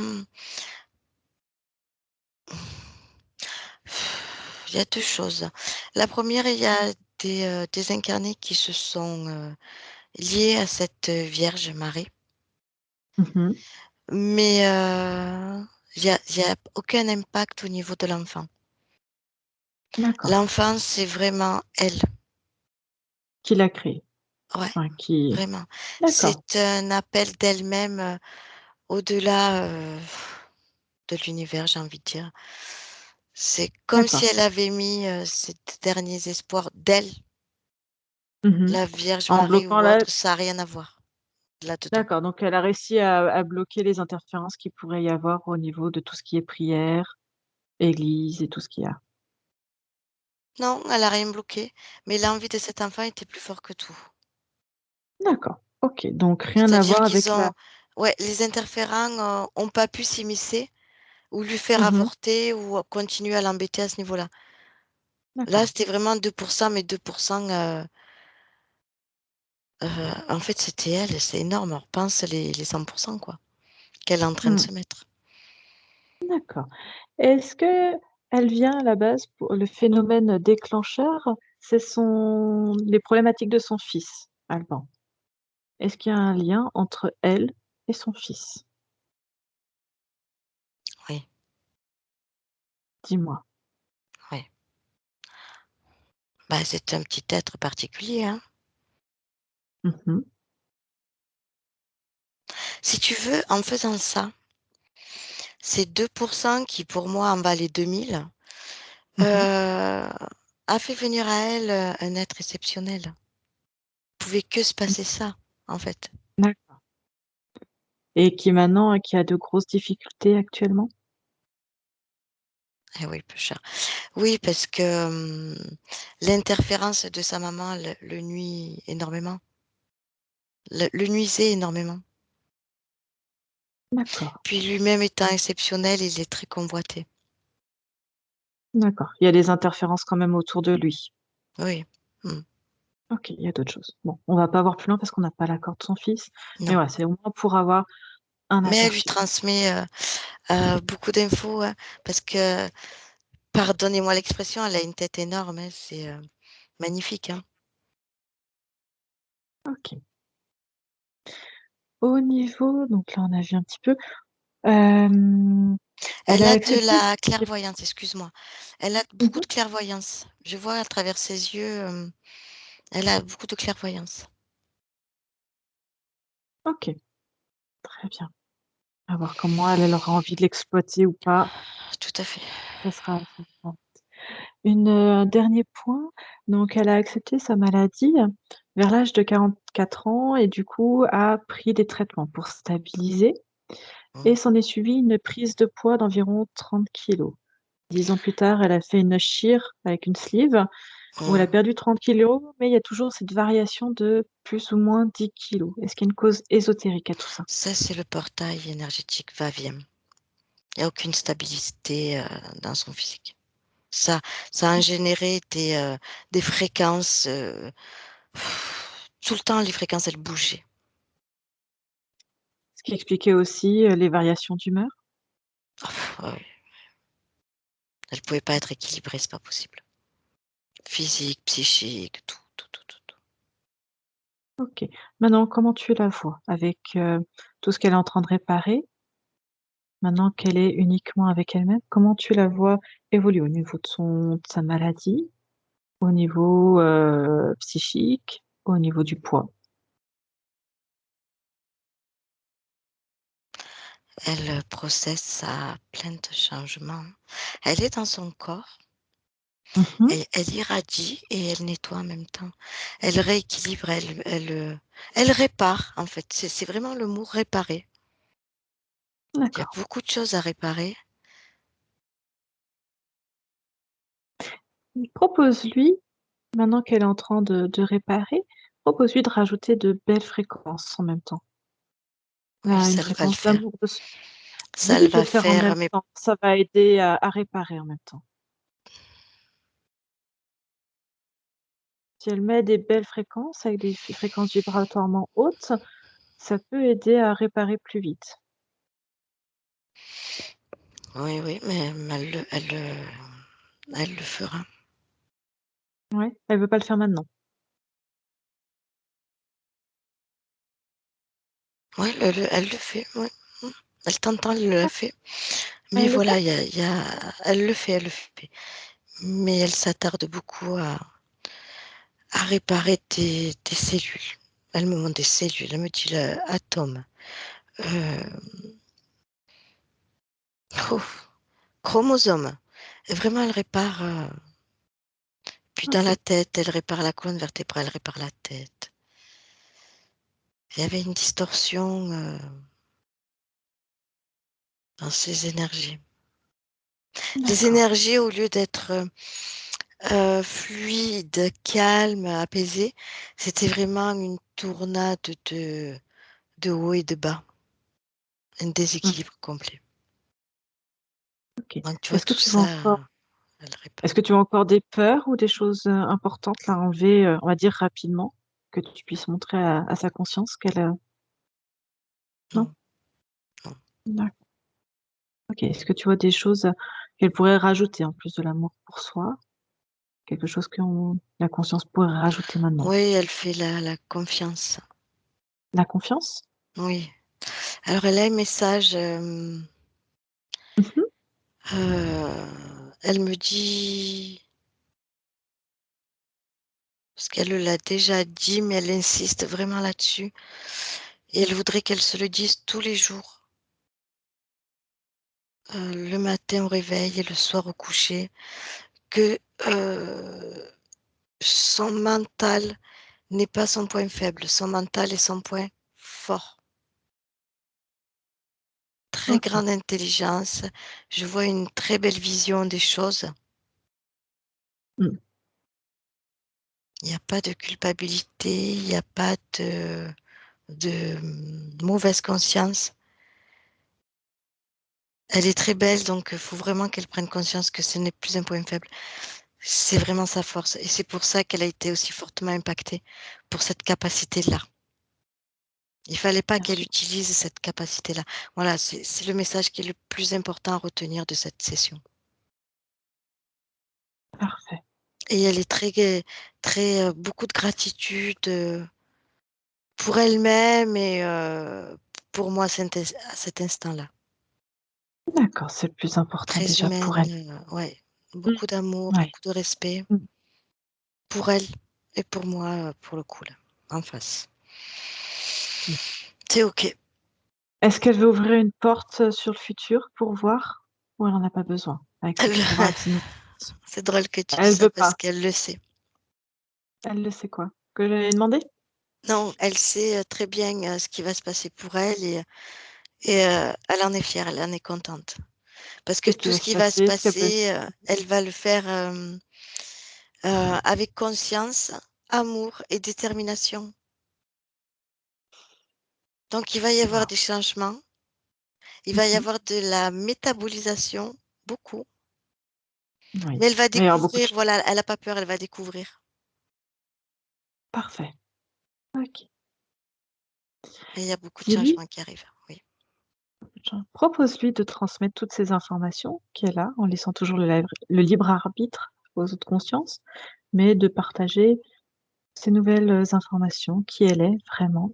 il y a 2 choses. La première, il y a des incarnés qui se sont, liés à cette Vierge Marie, Mmh. mais il y a aucun impact au niveau de l'enfant. D'accord. L'enfant, c'est vraiment elle. Qui l'a créé? Ouais, Enfin qui vraiment. d'accord, C'est un appel d'elle-même, au-delà, de l'univers, j'ai envie de dire. C'est comme si d'accord. elle avait mis, ses derniers espoirs d'elle, Mmh. la Vierge En Marie bloquant ou la autre, ça a rien à voir là-dedans. d'accord, donc elle a réussi à bloquer les interférences qu'il pourrait y avoir au niveau de tout ce qui est prière, église et tout ce qu'il y a. Non, elle a rien bloqué, mais l'envie de cet enfant était plus fort que tout. D'accord, OK, donc rien à C'est-à-dire voir qu'ils avec la ont ouais, les interférents, ont pas pu s'immiscer ou lui faire mmh. avorter ou continuer à l'embêter à ce niveau-là. Là, D'accord. c'était vraiment 2 mais 2 en fait, c'était elle, c'est énorme. On repense les 100 quoi, qu'elle est en train de Mmh. se mettre. D'accord. Est-ce qu'elle vient à la base pour le phénomène déclencheur, c'est les problématiques de son fils, Alban? Est-ce qu'il y a un lien entre elle et son fils? Oui, Dis-moi. oui. Bah, c'est un petit être particulier, hein. Mmh. Si tu veux, en faisant ça, ces 2 qui, pour moi, en valaient 2000, Mmh. a fait venir à elle, un être exceptionnel. Pouvait que se Mmh. passer ça, en fait. D'accord, et qui a de grosses difficultés actuellement? Eh oui, peu cher. Oui, parce que, l'interférence de sa maman le nuit énormément, le nuisait énormément. D'accord, Puis lui-même étant exceptionnel, il est très convoité. d'accord. Il y a des interférences quand même autour de lui. Oui. Mmh. OK, il y a d'autres choses. Bon, on va pas voir plus loin parce qu'on n'a pas l'accord de son fils, mais Non. voilà, c'est au moins pour avoir un Mais elle lui aperçu. transmet, beaucoup d'infos, hein, parce que, pardonnez-moi l'expression, elle a une tête énorme, hein, c'est, magnifique, hein. OK. Au niveau donc là, on a vu un petit peu, hem, elle Elle a a de accepté la les clairvoyance, excuse-moi. Elle a beaucoup mmh. de clairvoyance. Je vois à travers ses yeux, elle a beaucoup de clairvoyance. OK, très bien. À voir comment elle aura envie de l'exploiter ou pas, Tout à fait. ça sera à voir. Un dernier point, donc elle a accepté sa maladie vers l'âge de 44 ans et du coup a pris des traitements pour stabiliser et Mmh. s'en est suivi une prise de poids d'environ 30 kilogrammes. 10 ans plus tard, elle a fait une chire avec une sleeve où elle a Mmh. perdu 30 kilogrammes, mais il y a toujours cette variation de plus ou moins 10 kilogrammes. Est-ce qu'il y a une cause ésotérique à tout ça? Ça, c'est le portail énergétique va-vient. Il y a aucune stabilité, dans son physique. Ça ça a généré des fréquences, tout le temps les fréquences, elles bougeaient. Ce qui expliquait aussi, les variations d'humeur? Ouais, elle pouvait pas être équilibrée, c'est pas possible. Physique, psychique, tout, tout, tout, tout, tout. OK. Maintenant, comment tu la vois? Avec, tout ce qu'elle est en train de réparer, maintenant qu'elle est uniquement avec elle-même, comment tu la vois évoluer au niveau de sa maladie, au niveau, psychique, au niveau du poids? Elle processe à plein de changements. Elle est dans son corps, Mmh mh. elle irradie et elle nettoie en même temps. Elle rééquilibre, elle répare en fait, c'est vraiment le mot réparer. Il y a D'accord. beaucoup de choses à réparer. Propose-lui, maintenant qu'elle est en train de réparer, propose-lui de rajouter de belles fréquences en même temps. Oui, Là, une ça elle va le fréquence faire. d'amour, de s Ça elle dis-lui de va le faire en faire, même mais temps, ça va aider à réparer en même temps. Si elle met des belles fréquences avec des fréquences vibratoirement hautes, ça peut aider à réparer plus vite. oui, oui, mais elle le fera. Ouais, elle veut pas le faire maintenant. Oui, elle le fait, oui. Mmh. Elle t'entend, elle le Ah, fait. Mais elle le fait? voilà, elle le fait, elle le fait. Mais elle s'attarde beaucoup à réparer tes cellules. Elle me montre des cellules, elle me dit le atome, oh, chromosome. Et vraiment, elle répare. Puis dans la OK, tête, elle répare la colonne vertébrale, elle répare la tête. Il y avait une distorsion dans ses énergies. Les d'accord. énergies, au lieu d'être fluides, calmes, apaisées, c'était vraiment une tournade de haut et de bas, un Mmh, déséquilibre complet. OK. Donc tu vois Est-ce que tout tu vois ça, encore elle est-ce répare. que tu vois encore des peurs ou des choses, importantes là à enlever, on va dire rapidement, que tu puisses montrer à sa conscience qu'elle, non? Non, non. D'accord. OK. Est-ce que tu vois des choses, qu'elle pourrait rajouter en plus de l'amour pour soi? Quelque chose que la conscience pourrait rajouter maintenant? Oui, elle fait la confiance. La confiance? Oui. Alors elle a un message, Mmh mh. elle me dit parce qu'elle l'a déjà dit, mais elle insiste vraiment là-dessus et elle voudrait qu'elle se le dise tous les jours, le matin au réveil et le soir au coucher, que, son mental n'est pas son point faible, son mental est son point fort. Très OK. grande intelligence, je vois une très belle vision des choses. Mmh. Il y a pas de culpabilité, il y a pas mauvaise conscience. Elle est très belle, donc faut vraiment qu'elle prenne conscience que ce n'est plus un point faible. C'est vraiment sa force et c'est pour ça qu'elle a été aussi fortement impactée, pour cette capacité-là. Il fallait pas Bien qu'elle sûr. utilise cette capacité-là. Voilà, c'est le message qui est le plus important à retenir de cette session Parfait. et elle est très, beaucoup de gratitude, pour elle-même et pour moi à cet instant-là. D'accord, c'est le plus important Très déjà pour elle. humaine, ouais, Mmh. beaucoup d'amour, Ouais. beaucoup de respect Mmh. pour elle et pour moi, pour le coup là, en face. Mmh. C'est OK. Est-ce qu'elle veut ouvrir une porte, sur le futur pour voir? Ou elle en a pas besoin? Avec ce Elle qui pourra être une c'est drôle que tu dis elle ça veut parce pas? qu'elle le sait. Elle le sait quoi? Que j'allais demander? Non, elle sait, très bien, ce qui va se passer pour elle et elle en est fière, elle en est contente. Parce que Qu'est-ce qui tout va ce se qui va se passer? Ce qu'elle peut passer, elle va le faire, avec conscience, amour et détermination. Donc il va y avoir waouh! des changements, il Mmh va y mh. avoir de la métabolisation, beaucoup, Oui. mais elle va Il va y avoir beaucoup de découvrir, voilà, elle a pas peur, elle va découvrir parfait. OK. et il y a beaucoup de Dis-lui changements qui arrivent, oui. propose-lui de transmettre toutes ces informations qu'elle a, en laissant toujours le libre arbitre aux autres consciences, mais de partager ces nouvelles informations, qui elle est vraiment,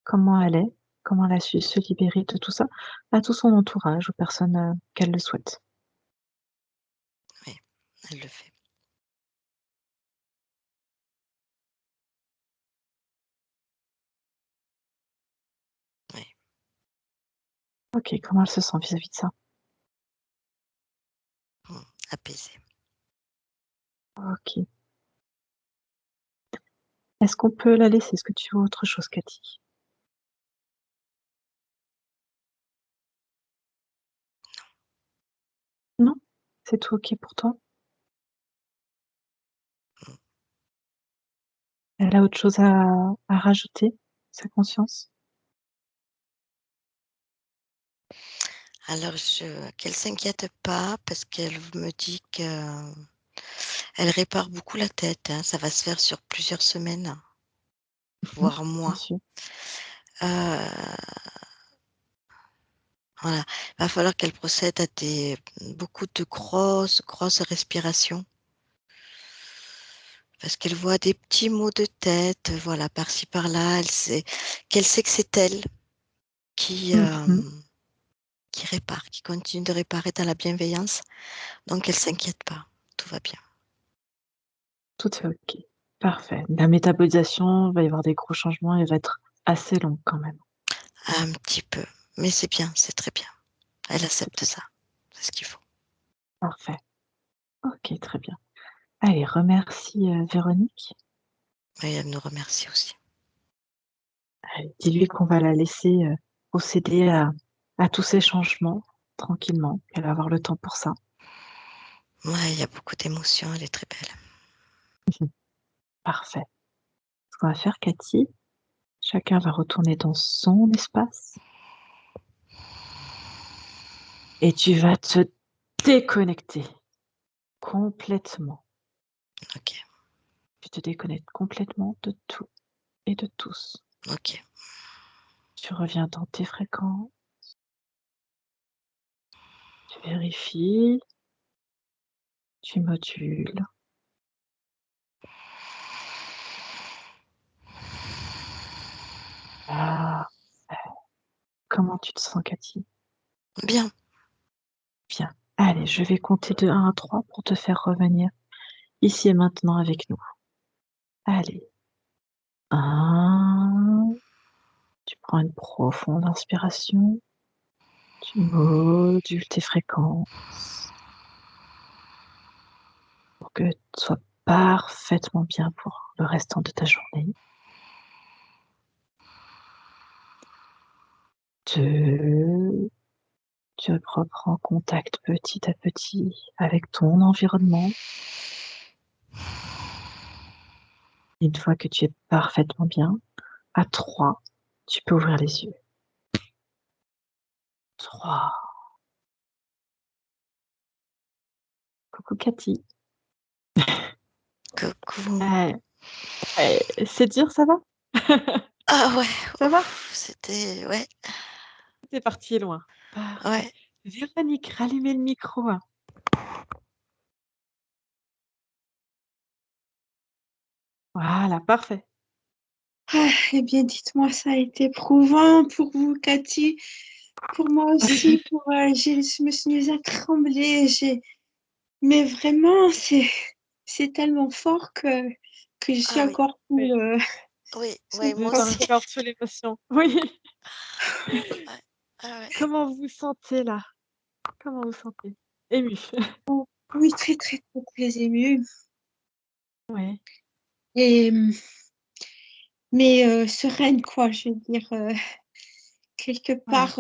comment elle est, comment elle a su se libérer de tout ça, à tout son entourage, aux personnes qu'elle le souhaite. Oui, elle le fait. Oui. Ok, comment elle se sent vis-à-vis de ça? Apaisée. Ok. Est-ce qu'on peut la laisser? Est-ce que tu veux autre chose, Cathy? Non? C'est tout ok pour toi? Elle a autre chose à rajouter, sa conscience? Alors qu'elle s'inquiète pas parce qu'elle me dit qu'elle répare beaucoup la tête, hein. Ça va se faire sur plusieurs semaines, Mmh, voire bien mois. sûr. Voilà, va falloir qu'elle procède à beaucoup de grosses respirations parce qu'elle voit des petits maux de tête, voilà, par-ci par-là. Qu'elle sait que c'est elle qui, Mmh. qui répare, qui continue de réparer dans la bienveillance, donc elle s'inquiète pas, tout va bien. Tout est ok. Parfait. La métabolisation, va y avoir des gros changements, elle va être assez longue quand même. Un petit peu, mais c'est bien, c'est très bien. Elle C'est accepte très ça, c'est ce qu'il faut. parfait. Ok, très bien. Allez, remercie, Véronique. Et elle nous remercie aussi. Allez, dis-lui qu'on va la laisser, procéder à tous ces changements tranquillement, qu'elle va avoir le temps pour ça. Ouais, il y a beaucoup d'émotions, elle est très belle. Parfait. Ce qu'on va faire, Cathy, chacun va retourner dans son espace et tu vas te déconnecter complètement. OK, Tu te déconnectes complètement de tout et de tous. OK. Tu reviens dans tes fréquences, tu vérifies, tu modules. Ah, comment tu te sens, Cathy? Bien. Bien. Allez, je vais compter de 1 à 3 pour te faire revenir ici et maintenant avec nous. Allez. 1, tu prends une profonde inspiration, tu modules tes fréquences pour que tu sois parfaitement bien pour le restant de ta journée. 2, tu reprends contact petit à petit avec ton environnement. Une fois que tu es parfaitement bien, à 3, tu peux ouvrir les yeux. 3. Coucou Cathy. Coucou. C'est dur, ça va? Ah ouais, Ça va? ouf, c'était ouais, Tu parti loin. Parfait. ouais. Véronique, rallumez le micro, hein. Voilà, parfait. Ah, eh bien, dites-moi, ça a été éprouvant pour vous, Cathy. Pour moi aussi, je me suis mise à trembler. Mais vraiment, c'est tellement fort que je suis Ah oui, encore Oui, plus oui, ouais, sous le moi vous êtes aussi. choc. encore sous l'émotion. Oui. Ouais, ah ouais. Comment vous vous sentez là? Comment vous vous sentez? Émue? Oui, très, très, très, très émue. Oui, Et, mais sereine, quoi. Je veux dire, quelque ouais. part,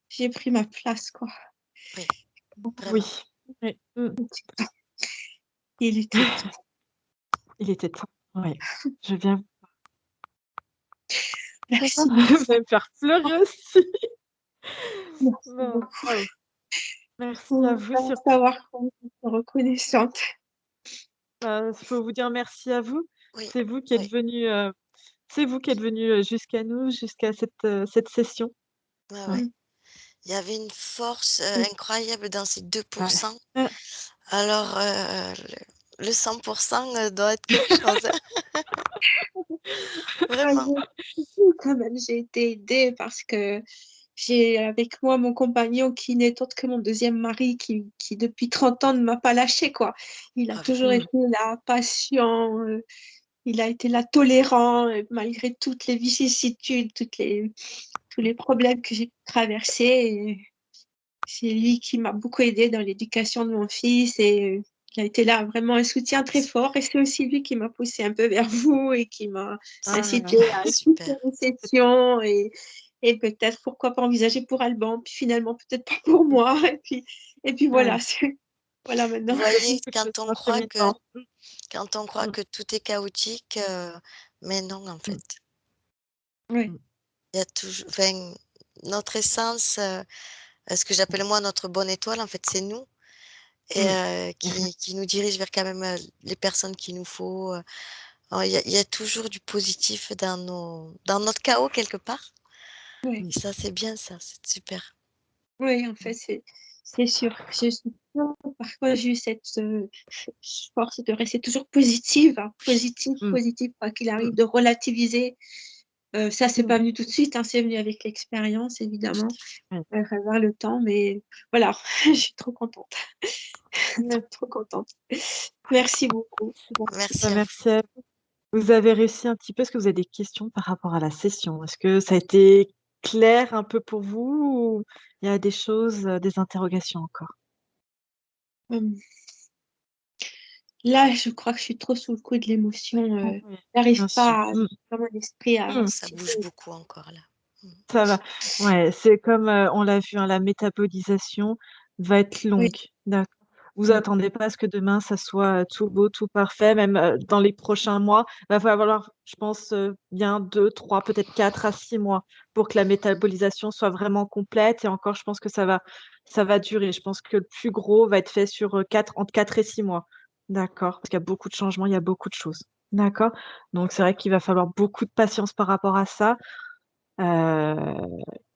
j'ai pris ma place, quoi. Oui, Oui. vraiment. Oui. Mmh. Il était temps. Il était temps. Oui. Je viens vous Merci, vous allez me faire pleurer aussi. merci Bon, beaucoup. waouh. Merci Vous à me vous faire surtout. savoir combien je suis reconnaissante. Il faut vous dire merci à vous. Oui, C'est vous qui êtes oui, venus, c'est vous qui êtes venus, jusqu'à nous, jusqu'à cette session. ouais, Ouais. ouais. Mmh. Il y avait une force, Mmh. incroyable dans ces 2. Ouais. Heu, Alors, le 100% doit être quelque chose, hein. Vraiment. Quand même, j'ai été aidée parce que j'ai avec moi mon compagnon qui n'est autre que mon deuxième mari qui depuis 30 ans ne m'a pas lâché quoi. Il a Ah ben, toujours été là, patient, il a été là, tolérant, malgré toutes les vicissitudes, tous les problèmes que j'ai traversés. Et c'est lui qui m'a beaucoup aidée dans l'éducation de mon fils et il a été là vraiment un soutien très fort. Et c'est aussi lui qui m'a poussé un peu vers vous et qui m'a incité à écouter super. les sessions et peut-être pourquoi pas envisager pour Alban, puis finalement peut-être pas pour moi. Et puis voilà, Ouais, voilà Vous maintenant. voyez, c'est un cheminement. quand on croit Mmh, que tout est chaotique, mais non, en mmh, fait. Oui, mmh, Il y a toujours, enfin, notre essence, ce que j'appelle moi notre bonne étoile, en fait, c'est nous et mmh. qui nous dirige vers quand même, les personnes qu'il nous faut. Il y a toujours du positif dans notre chaos quelque part. oui, Mmh. Et ça, c'est bien ça, c'est super. oui, en fait, c'est sûr. Je suis sûre, parfois j'ai eu cette force de rester toujours positive, hein, positive, Mmh. positive, quoi qu'il Mmh. arrive, de relativiser. Ça, c'est Mmh. pas venu tout de suite, hein, c'est venu avec l'expérience, évidemment, Tout à fait. Ouais. à travers le temps, mais voilà, je suis trop contente, trop contente. Merci beaucoup. Merci. Merci Bah, à vous. merci à vous. Vous avez réussi un petit peu? Est-ce que vous avez des questions par rapport à la session? Est-ce que ça a été clair un peu pour vous ou il y a des choses, des interrogations encore? Hem, Là, je crois que je suis trop sous le coup de l'émotion, Oui, bien j'arrive sûr. pas Mmh. dans mon esprit à Mmh. Ça bouge beaucoup encore là. Mmh. Ça va. Ouais, c'est comme, on l'a vu, hein, la métabolisation va être oui, longue. D'accord. Vous mmh, attendez pas à ce que demain ça soit, tout beau, tout parfait, même, dans les prochains mois. Va falloir, je pense, bien 2, 3, peut-être 4 à 6 mois pour que la métabolisation soit vraiment complète et encore je pense que ça va durer. Je pense que le plus gros va être fait sur, 4 entre 4 et 6 mois. D'accord? Parce qu'il y a beaucoup de changements, il y a beaucoup de choses. D'accord? Donc c'est vrai qu'il va falloir beaucoup de patience par rapport à ça.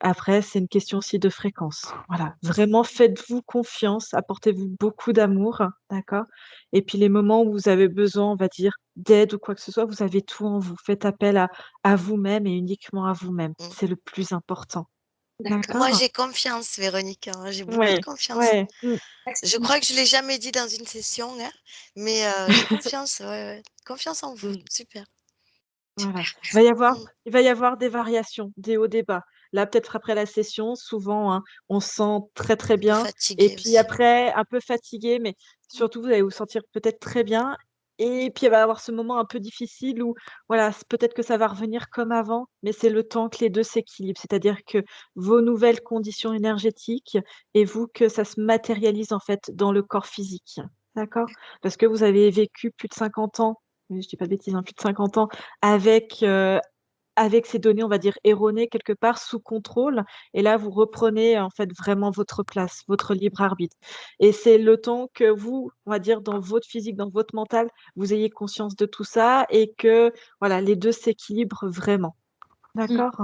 Après, c'est une question aussi de fréquence. Voilà, vraiment faites-vous confiance, apportez-vous beaucoup d'amour, d'accord? Et puis les moments où vous avez besoin, on va dire, d'aide ou quoi que ce soit, vous avez tout en vous. Faites appel à vous-même et uniquement à vous-même. Mmh. C'est le plus important, d'accord. Moi, d'accord? j'ai confiance, Véronique, hein, j'ai beaucoup de Ouais, confiance. ouais, mmh, Je Merci. crois que je l'ai jamais dit dans une session, hein, mais j'ai confiance, ouais, ouais. Confiance en vous, mmh. super. Voilà. Super, Il va y merci. avoir Mmh. il va y avoir des variations, des hauts, des bas. Là, peut-être après la session, souvent, hein, on se sent très, très Un peu bien et fatiguée puis aussi. après, un peu fatigué, mais surtout, vous allez vous sentir peut-être très bien et puis il va y avoir ce moment un peu difficile où, voilà, peut-être que ça va revenir comme avant, mais c'est le temps que les 2 s'équilibrent. C'est-à-dire que vos nouvelles conditions énergétiques et vous, que ça se matérialise, en fait, dans le corps physique. D'accord? Parce que vous avez vécu plus de 50 ans, oui, je dis pas de bêtises, hein, plus de 50 ans avec, avec ces données, on va dire erronées quelque part, sous contrôle et là vous reprenez en fait vraiment votre place, votre libre arbitre et c'est le temps que vous, on va dire dans votre physique, dans votre mental, vous ayez conscience de tout ça et que voilà, les 2 s'équilibrent vraiment. Mmh. D'accord?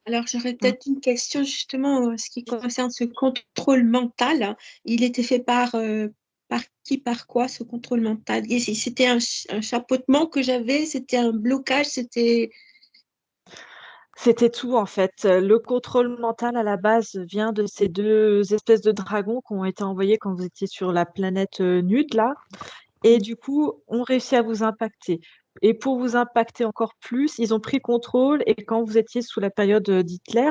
Alors, j'aurais Mmh. peut-être une question justement en ce qui concerne ce contrôle mental. Il était fait par qui, par quoi ce contrôle mental? Et si c'était un chapeautement que j'avais, c'était un blocage, c'était C'était tout en fait, le contrôle mental à la base vient de ces 2 espèces de dragons qui ont été envoyés quand vous étiez sur la planète, Nude là. Et mmh, du coup, ont réussi à vous impacter et pour vous impacter encore plus, ils ont pris contrôle et quand vous étiez sous la période, d'Hitler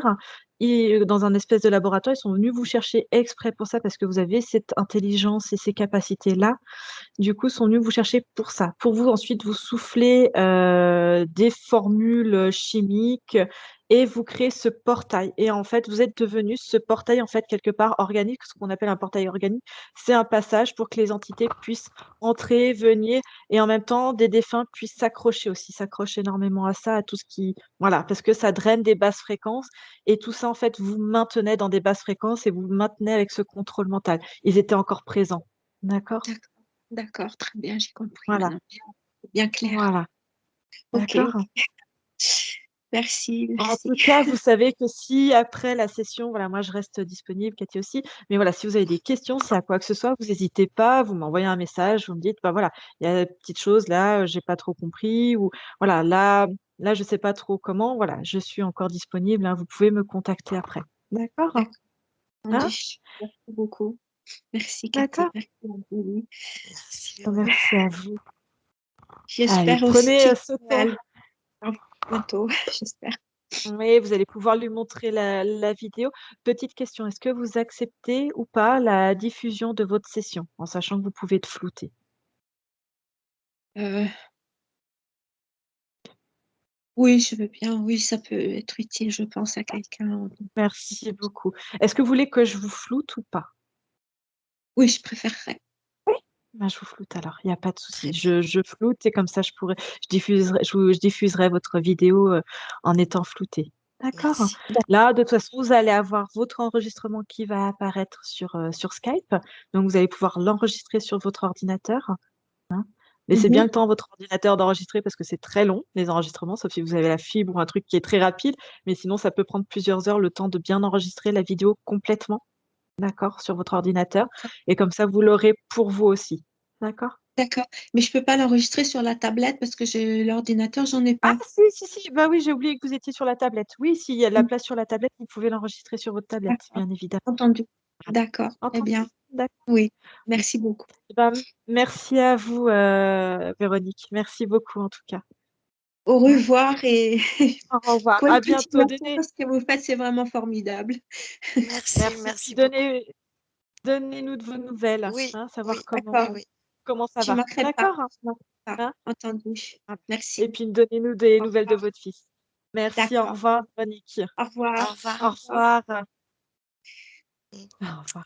et dans un espèce de laboratoire, ils sont venus vous chercher exprès pour ça parce que vous avez cette intelligence et ces capacités-là. Du coup, sont venus vous chercher pour ça, pour vous ensuite vous souffler, des formules, chimiques et vous créer ce portail et en fait, vous êtes devenu ce portail, en fait, quelque part organique. Ce qu'on appelle un portail organique, c'est un passage pour que les entités puissent entrer, venir et en même temps, des défunts puissent s'accrocher aussi, s'accrochent énormément à ça, à tout ce qui voilà, parce que ça draine des basses fréquences et tout ça, en fait, vous maintenait dans des basses fréquences et vous maintenez avec ce contrôle mental. Ils étaient encore présents. D'accord? d'accord, d'accord, très bien, j'ai compris Voilà, maintenant, bien clair. voilà, OK, d'accord? OK. Merci, En merci. tout cas, vous savez que si après la session, voilà, moi je reste disponible, Cathy aussi, mais voilà, si vous avez des questions, s'il y a quoi que ce soit, vous n'hésitez pas, vous m'envoyez un message, vous me dites: «Bah, voilà, il y a une petite chose là, j'ai pas trop compris» ou voilà, là je sais pas trop comment, voilà, je suis encore disponible, hein, vous pouvez me contacter après. D'accord? D'accord, Hein? entendu. Merci beaucoup. Merci Cathy, D'accord? merci Anthony. Merci, Merci Véronique. à vous. Allez, J'espère prenez, aussi ce temps. qu'elle va bientôt, j'espère. Oui, vous allez pouvoir lui montrer la vidéo. Petite question, est-ce que vous acceptez ou pas la diffusion de votre session? En sachant que vous pouvez être flouté. Heu, oui, je veux bien, oui, ça peut être utile, je pense, à quelqu'un. Merci beaucoup. Est-ce que vous voulez que je vous floute ou pas? Oui, je préférerais. Oui. Bah, je vous floute alors, il y a pas de Très souci. bien. Je floute et comme ça je diffuserai votre vidéo, en étant floutée. D'accord? Merci. Là, de toute façon, vous allez avoir votre enregistrement qui va apparaître sur Skype. Donc vous allez pouvoir l'enregistrer sur votre ordinateur. Laissez bien Mmh. le temps à votre ordinateur d'enregistrer parce que c'est très long, les enregistrements, sauf si vous avez la fibre ou un truc qui est très rapide, mais sinon ça peut prendre plusieurs heures le temps de bien enregistrer la vidéo complètement, d'accord, sur votre ordinateur et comme ça vous l'aurez pour vous aussi. D'accord? D'accord, mais je peux pas l'enregistrer sur la tablette parce que j'ai l'ordinateur, j'en ai Ah pas. si, bah oui, j'ai oublié que vous étiez sur la tablette. Oui, s'il y a de la Mmh, place sur la tablette, vous pouvez l'enregistrer sur votre tablette, d'accord, bien évidemment. entendu. Voilà. D'accord, très Entendu? bien. D'accord. Oui, merci beaucoup. Ben, merci à vous, Véronique. Merci beaucoup en tout cas, Au hein. revoir et Au revoir. bonne À bientôt. continuation. Ce que vous faites, c'est vraiment formidable. Merci, Merci, puis merci beaucoup. donnez-nous de vos nouvelles, Oui, hein, savoir oui, oui, D'accord, comment oui. comment ça je va. manquerai pas, D'accord? je manquerai pas. Hein? Entendu. Ah, et Merci. puis donnez-nous des Au nouvelles de revoir. votre fils. Merci, au D'accord. revoir, Véronique. Au revoir. Au revoir. Au Au revoir. revoir. Mmh. Au revoir.